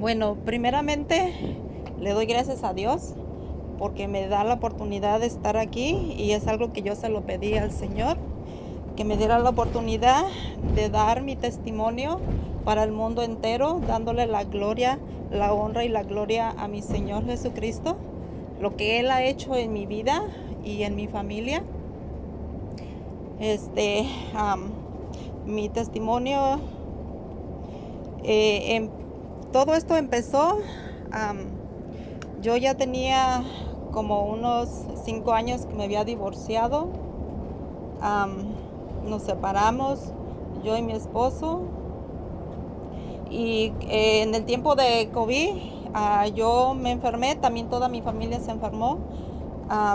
H: Bueno, primeramente le doy gracias a Dios porque me da la oportunidad de estar aquí y es algo que yo se lo pedí al Señor, que me diera la oportunidad de dar mi testimonio para el mundo entero, dándole la gloria, la honra y la gloria a mi Señor Jesucristo, lo que Él ha hecho en mi vida y en mi familia. Mi testimonio, todo esto empezó, yo ya tenía como unos 5 años que me había divorciado, nos separamos, yo y mi esposo, y en el tiempo de COVID yo me enfermé, también toda mi familia se enfermó,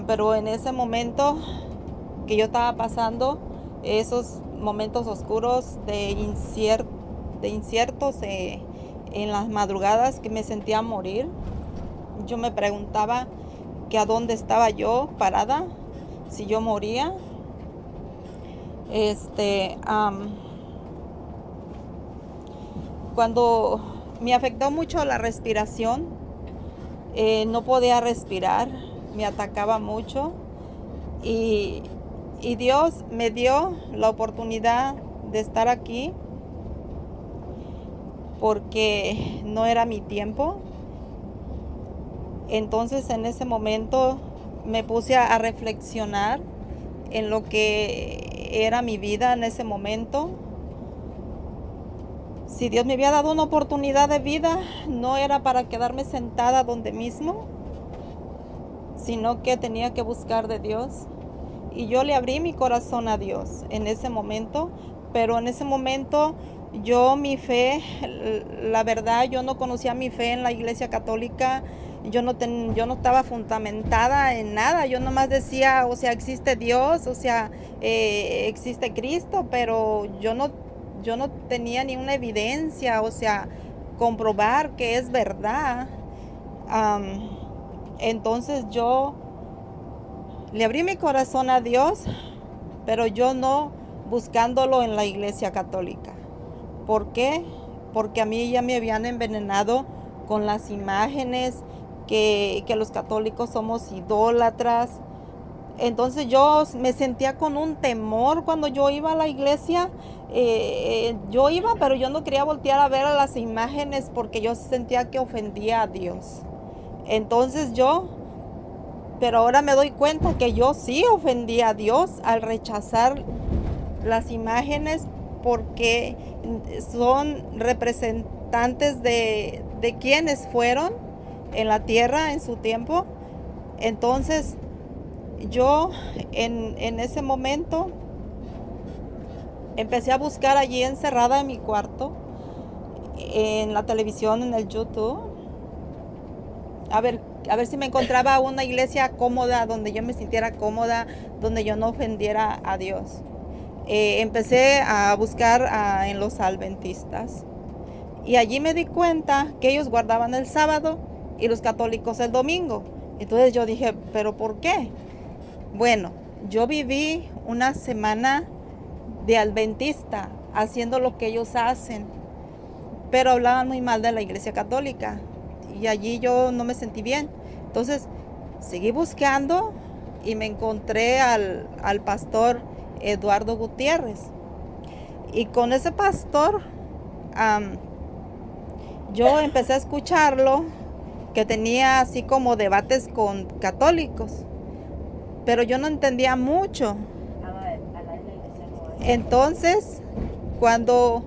H: pero en ese momento que yo estaba pasando, esos momentos oscuros de inciertos en las madrugadas que me sentía morir, yo me preguntaba que a dónde estaba yo parada, si yo moría. Cuando me afectó mucho la respiración, no podía respirar, me atacaba mucho y Dios me dio la oportunidad de estar aquí porque no era mi tiempo. Entonces en ese momento me puse a reflexionar en lo que era mi vida en ese momento. Si Dios me había dado una oportunidad de vida, no era para quedarme sentada donde mismo, sino que tenía que buscar de Dios. Y yo le abrí mi corazón a Dios en ese momento, pero en ese momento mi fe, la verdad, yo no conocía mi fe en la Iglesia Católica. Yo no estaba fundamentada en nada, yo nomás decía, o sea, existe Dios, o sea, existe Cristo, pero yo no tenía ni una evidencia, o sea, comprobar que es verdad. Entonces yo le abrí mi corazón a Dios, pero yo no buscándolo en la Iglesia Católica. ¿Por qué? Porque a mí ya me habían envenenado con las imágenes, que los católicos somos idólatras. Entonces yo me sentía con un temor cuando yo iba a la iglesia. Yo iba, pero yo no quería voltear a ver a las imágenes porque yo sentía que ofendía a Dios. Entonces pero ahora me doy cuenta que yo sí ofendía a Dios al rechazar las imágenes porque son representantes de quienes fueron en la tierra en su tiempo. Entonces yo en ese momento empecé a buscar allí encerrada en mi cuarto, en la televisión, en el YouTube, a ver si me encontraba una iglesia cómoda, donde yo me sintiera cómoda, donde yo no ofendiera a Dios. Empecé a buscar en los adventistas y allí me di cuenta que ellos guardaban el sábado y los católicos el domingo. Entonces yo dije, ¿pero por qué? Bueno, yo viví una semana de adventista haciendo lo que ellos hacen, pero hablaban muy mal de la Iglesia Católica y allí yo no me sentí bien. Entonces seguí buscando y me encontré al pastor Eduardo Gutiérrez, y con ese pastor yo empecé a escucharlo, que tenía así como debates con católicos, pero yo no entendía mucho. Entonces, cuando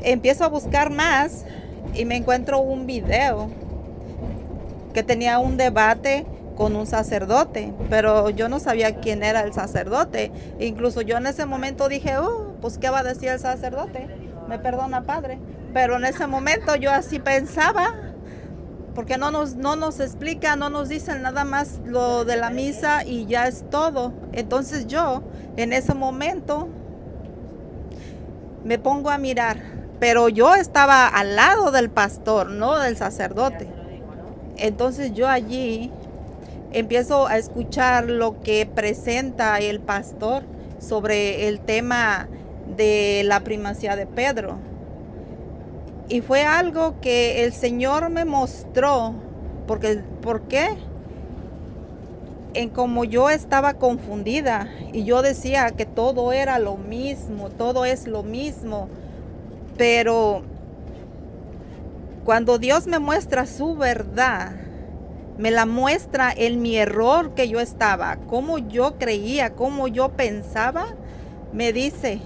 H: empiezo a buscar más y me encuentro un video que tenía un debate con un sacerdote, pero yo no sabía quién era el sacerdote. Incluso yo en ese momento dije, pues ¿qué va a decir el sacerdote? Me perdona, padre. Pero en ese momento yo así pensaba, porque no nos explica, no nos dicen nada más lo de la misa y ya es todo. Entonces yo en ese momento me pongo a mirar, pero yo estaba al lado del pastor, no del sacerdote. Entonces yo allí empiezo a escuchar lo que presenta el pastor sobre el tema de la primacía de Pedro. Y fue algo que el Señor me mostró, ¿por qué? En como yo estaba confundida y yo decía que todo era lo mismo, todo es lo mismo, pero cuando Dios me muestra su verdad, me la muestra en mi error que yo estaba, cómo yo creía, cómo yo pensaba, me dice,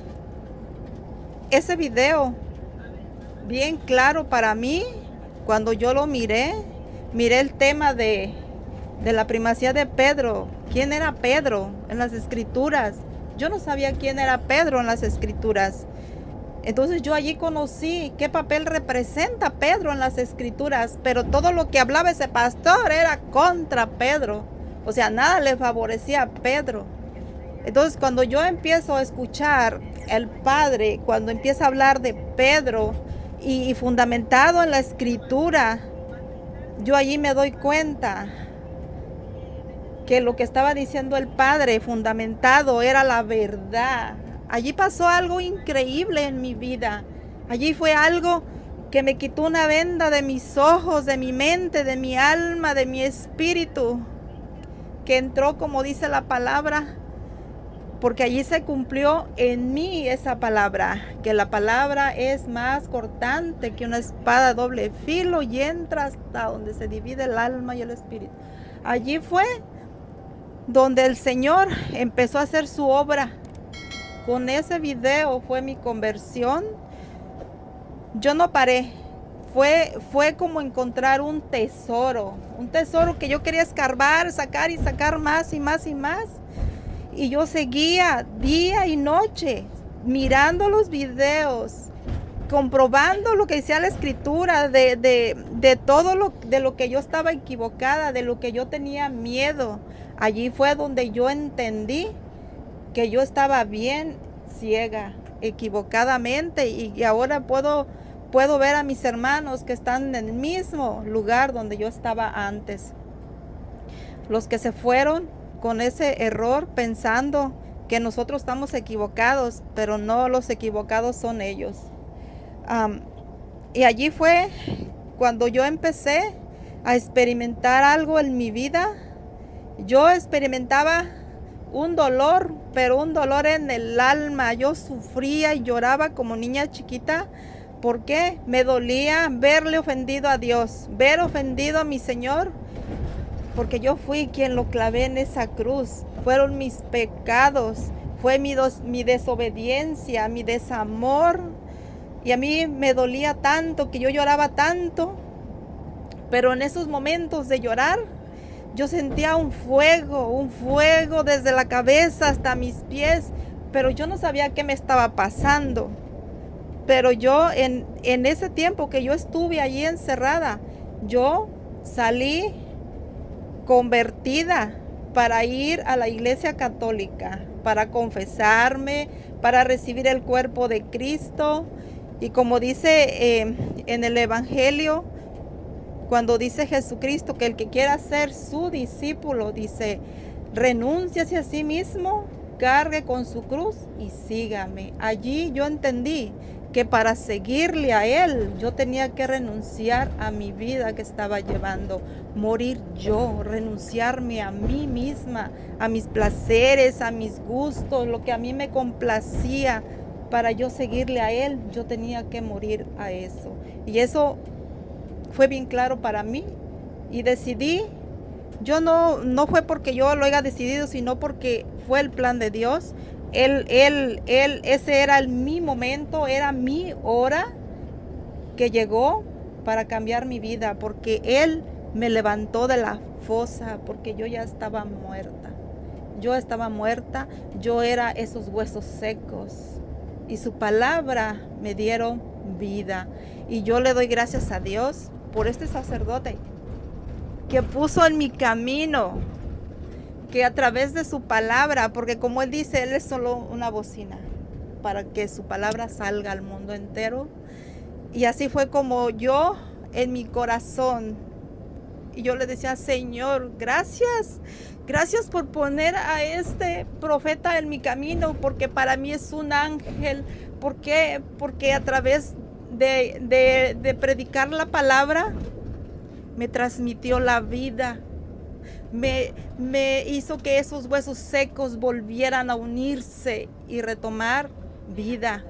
H: ese video bien claro para mí, cuando yo lo miré el tema de la primacía de Pedro. ¿Quién era Pedro en las escrituras? Yo no sabía quién era Pedro en las escrituras. Entonces yo allí conocí qué papel representa Pedro en las escrituras, pero todo lo que hablaba ese pastor era contra Pedro. O sea, nada le favorecía a Pedro. Entonces cuando yo empiezo a escuchar el Padre, cuando empieza a hablar de Pedro y fundamentado en la escritura, yo allí me doy cuenta que lo que estaba diciendo el Padre fundamentado era la verdad. Allí pasó algo increíble en mi vida. Allí fue algo que me quitó una venda de mis ojos, de mi mente, de mi alma, de mi espíritu, que entró, como dice la palabra, porque allí se cumplió en mí esa palabra, que la palabra es más cortante que una espada de doble filo y entra hasta donde se divide el alma y el espíritu. Allí fue donde el Señor empezó a hacer su obra. Con ese video fue mi conversión. Yo no paré. Fue como encontrar un tesoro que yo quería escarbar, sacar y sacar más y más y más. Y yo seguía día y noche mirando los videos, comprobando lo que decía la escritura, de todo lo que yo estaba equivocada, de lo que yo tenía miedo. Allí fue donde yo entendí que yo estaba bien ciega, equivocadamente, y ahora puedo ver a mis hermanos que están en el mismo lugar donde yo estaba antes. Los que se fueron con ese error pensando que nosotros estamos equivocados, pero no, los equivocados son ellos. Y allí fue cuando yo empecé a experimentar algo en mi vida. Yo experimentaba un dolor, pero un dolor en el alma. Yo sufría y lloraba como niña chiquita. ¿Por qué? Me dolía verle ofendido a Dios, ver ofendido a mi Señor, porque yo fui quien lo clavé en esa cruz. Fueron mis pecados, fue mi desobediencia, mi desamor. Y a mí me dolía tanto, que yo lloraba tanto. Pero en esos momentos de llorar, yo sentía un fuego desde la cabeza hasta mis pies. Pero yo no sabía qué me estaba pasando. Pero yo en ese tiempo que yo estuve allí encerrada, yo salí convertida para ir a la iglesia católica, para confesarme, para recibir el cuerpo de Cristo. Y como dice en el Evangelio, cuando dice Jesucristo que el que quiera ser su discípulo, dice, renúnciase a sí mismo, cargue con su cruz y sígame. Allí yo entendí que para seguirle a Él, yo tenía que renunciar a mi vida que estaba llevando, morir yo, renunciarme a mí misma, a mis placeres, a mis gustos, lo que a mí me complacía. Para yo seguirle a Él, yo tenía que morir a eso. Y eso fue bien claro para mí. Y decidí, yo no fue porque yo lo haya decidido, sino porque fue el plan de Dios. Ese era mi momento, era mi hora que llegó para cambiar mi vida, porque Él me levantó de la fosa, porque yo ya estaba muerta. Yo estaba muerta, yo era esos huesos secos, y su palabra me dieron vida. Y yo le doy gracias a Dios por este sacerdote que puso en mi camino, que a través de su palabra, porque como él dice, él es solo una bocina para que su palabra salga al mundo entero. Y así fue como yo en mi corazón, y yo le decía, Señor, gracias por poner a este profeta en mi camino, porque para mí es un ángel. ¿Por qué? Porque a través de predicar la palabra me transmitió la vida. Me hizo que esos huesos secos volvieran a unirse y retomar vida.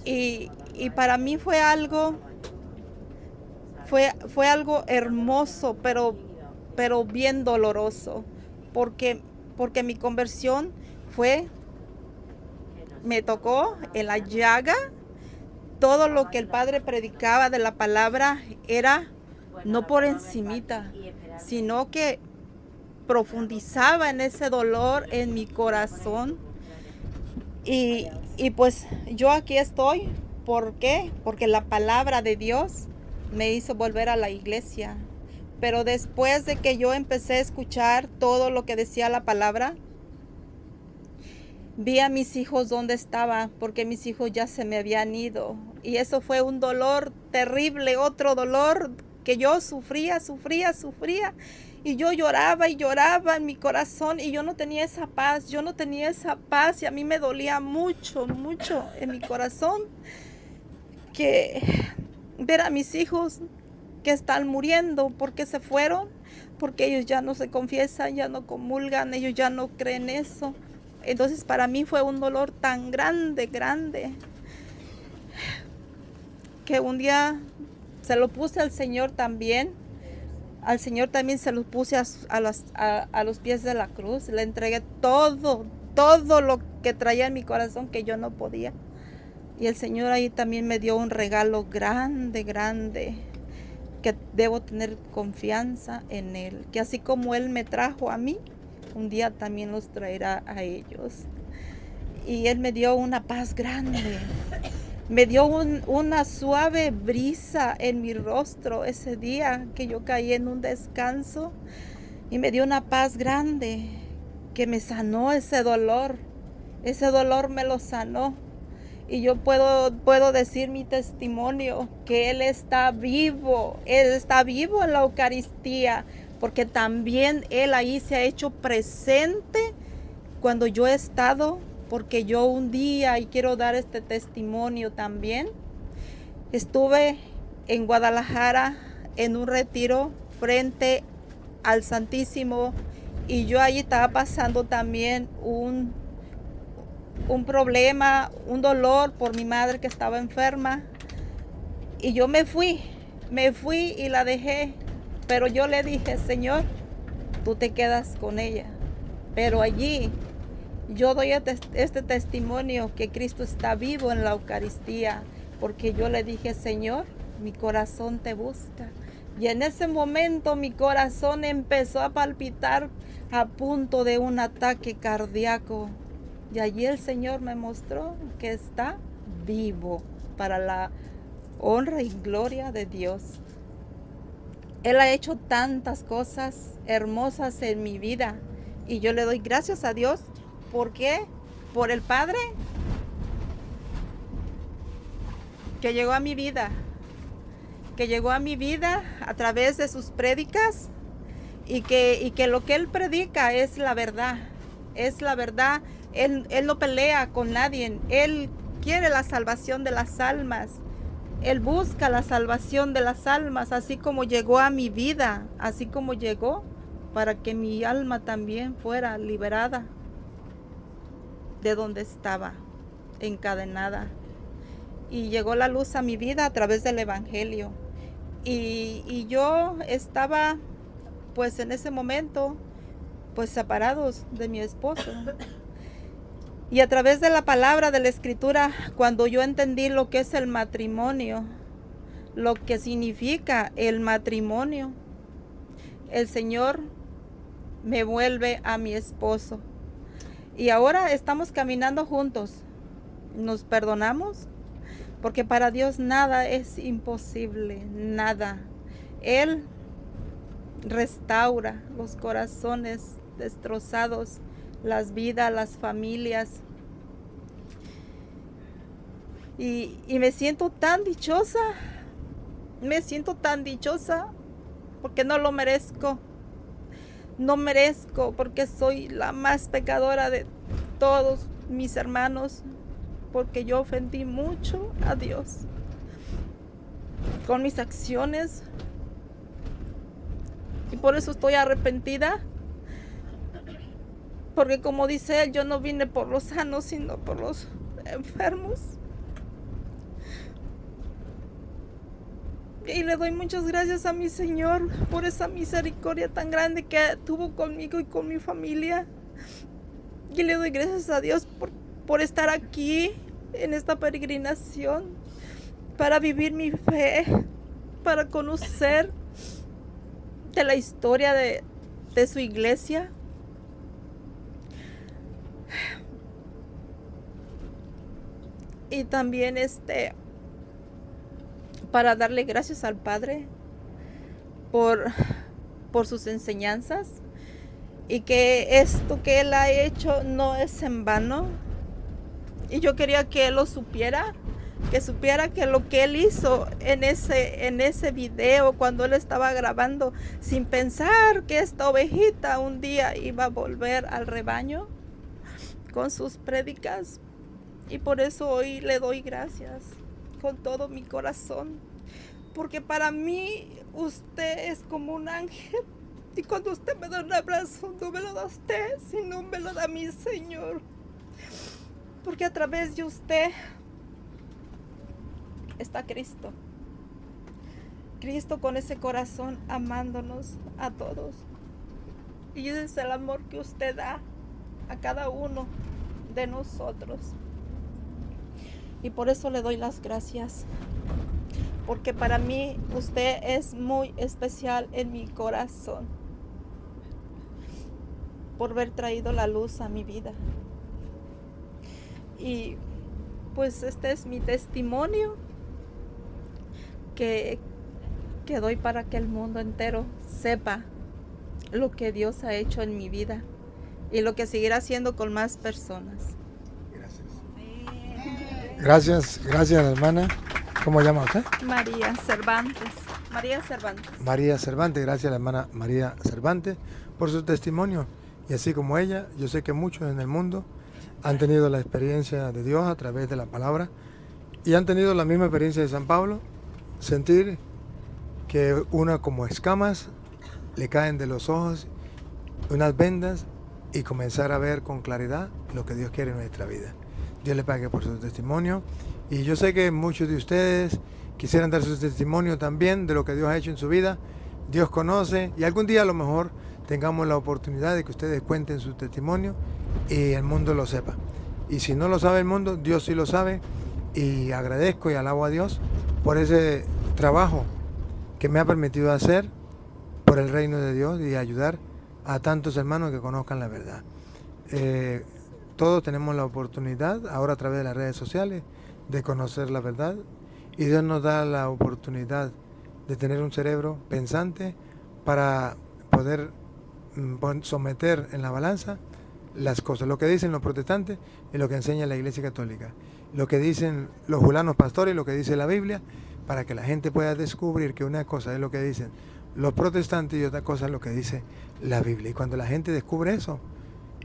H: Y para mí fue algo hermoso, pero bien doloroso, porque mi conversión me tocó en la llaga. Todo lo que el Padre predicaba de la palabra era no por encimita, sino que profundizaba en ese dolor en mi corazón. Y pues yo aquí estoy. ¿Por qué? Porque la palabra de Dios me hizo volver a la iglesia. Pero después de que yo empecé a escuchar todo lo que decía la palabra, vi a mis hijos donde estaban, porque mis hijos ya se me habían ido. Y eso fue un dolor terrible, otro dolor que yo sufría, y yo lloraba y lloraba en mi corazón, y yo no tenía esa paz, y a mí me dolía mucho en mi corazón que ver a mis hijos que están muriendo porque se fueron, porque ellos ya no se confiesan, ya no comulgan, ellos ya no creen eso. Entonces para mí fue un dolor tan grande, que un día se lo puse al Señor también. Al Señor también se lo puse a los pies de la cruz. Le entregué todo lo que traía en mi corazón que yo no podía. Y el Señor ahí también me dio un regalo grande, que debo tener confianza en Él. Que así como Él me trajo a mí, un día también los traerá a ellos. Y Él me dio una paz grande. Me dio una suave brisa en mi rostro ese día que yo caí en un descanso, y me dio una paz grande que me sanó ese dolor me lo sanó. Y yo puedo decir mi testimonio, que Él está vivo en la Eucaristía, porque también Él ahí se ha hecho presente cuando yo he estado. Porque yo un día, y quiero dar este testimonio también, estuve en Guadalajara en un retiro frente al Santísimo, y yo ahí estaba pasando también un problema, un dolor por mi madre que estaba enferma, y yo me fui y la dejé, pero yo le dije: Señor, tú te quedas con ella. Pero allí yo doy este testimonio que Cristo está vivo en la Eucaristía, porque yo le dije: Señor, mi corazón te busca. Y en ese momento mi corazón empezó a palpitar a punto de un ataque cardíaco. Y allí el Señor me mostró que está vivo para la honra y gloria de Dios. Él ha hecho tantas cosas hermosas en mi vida, y yo le doy gracias a Dios. ¿Por qué? Por el Padre que llegó a mi vida, a través de sus prédicas, y que lo que Él predica es la verdad. Él no pelea con nadie. Él quiere la salvación de las almas. Él busca la salvación de las almas, así como llegó a mi vida, así como llegó para que mi alma también fuera liberada de donde estaba encadenada. Y llegó la luz a mi vida a través del Evangelio. Y yo estaba, pues en ese momento, pues separados de mi esposo. Y a través de la palabra de la Escritura, cuando yo entendí lo que es el matrimonio, lo que significa el matrimonio, el Señor me vuelve a mi esposo. Y ahora estamos caminando juntos. Nos perdonamos, porque para Dios nada es imposible, nada. Él restaura los corazones destrozados, las vidas, las familias. Y me siento tan dichosa, porque no lo merezco. No merezco, porque soy la más pecadora de todos mis hermanos, porque yo ofendí mucho a Dios con mis acciones, y por eso estoy arrepentida, porque como dice Él, yo no vine por los sanos, sino por los enfermos. Y le doy muchas gracias a mi Señor por esa misericordia tan grande que tuvo conmigo y con mi familia. Y le doy gracias a Dios por estar aquí en esta peregrinación, para vivir mi fe, para conocer de la historia de su iglesia. Y también para darle gracias al Padre por sus enseñanzas, y que esto que Él ha hecho no es en vano. Y yo quería que Él lo supiera, que supiera que lo que él hizo en ese video, cuando él estaba grabando, sin pensar que esta ovejita un día iba a volver al rebaño con sus prédicas. Y por eso hoy le doy gracias con todo mi corazón, porque para mí usted es como un ángel. Y cuando usted me da un abrazo, no me lo da usted, sino me lo da mi Señor. Porque a través de usted está Cristo. Cristo con ese corazón amándonos a todos. Y ese es el amor que usted da a cada uno de nosotros. Y por eso le doy las gracias. Porque para mí usted es muy especial en mi corazón. Por haber traído la luz a mi vida. Y pues este es mi testimonio que doy para que el mundo entero sepa lo que Dios ha hecho en mi vida y lo que seguirá haciendo con más personas.
B: Gracias hermana. ¿Cómo se llama usted?
H: María Cervantes. María Cervantes.
B: María Cervantes, gracias a la hermana María Cervantes por su testimonio. Y así como ella, yo sé que muchos en el mundo han tenido la experiencia de Dios a través de la palabra y han tenido la misma experiencia de San Pablo, sentir que una como escamas le caen de los ojos, unas vendas, y comenzar a ver con claridad lo que Dios quiere en nuestra vida. Dios le pague por su testimonio, y yo sé que muchos de ustedes quisieran dar su testimonio también de lo que Dios ha hecho en su vida. Dios conoce, y algún día a lo mejor tengamos la oportunidad de que ustedes cuenten su testimonio y el mundo lo sepa. Y si no lo sabe el mundo, Dios sí lo sabe, y agradezco y alabo a Dios por ese trabajo que me ha permitido hacer por el reino de Dios y ayudar a tantos hermanos que conozcan la verdad. Todos tenemos la oportunidad ahora a través de las redes sociales de conocer la verdad, y Dios nos da la oportunidad de tener un cerebro pensante para poder someter en la balanza las cosas, lo que dicen los protestantes y lo que enseña la Iglesia Católica, lo que dicen los julanos pastores y lo que dice la Biblia, para que la gente pueda descubrir que una cosa es lo que dicen los protestantes y otra cosa es lo que dice la Biblia. Y cuando la gente descubre eso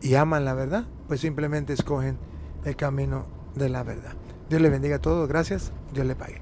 B: y aman la verdad, pues simplemente escogen el camino de la verdad. Dios les bendiga a todos, gracias, Dios les pague.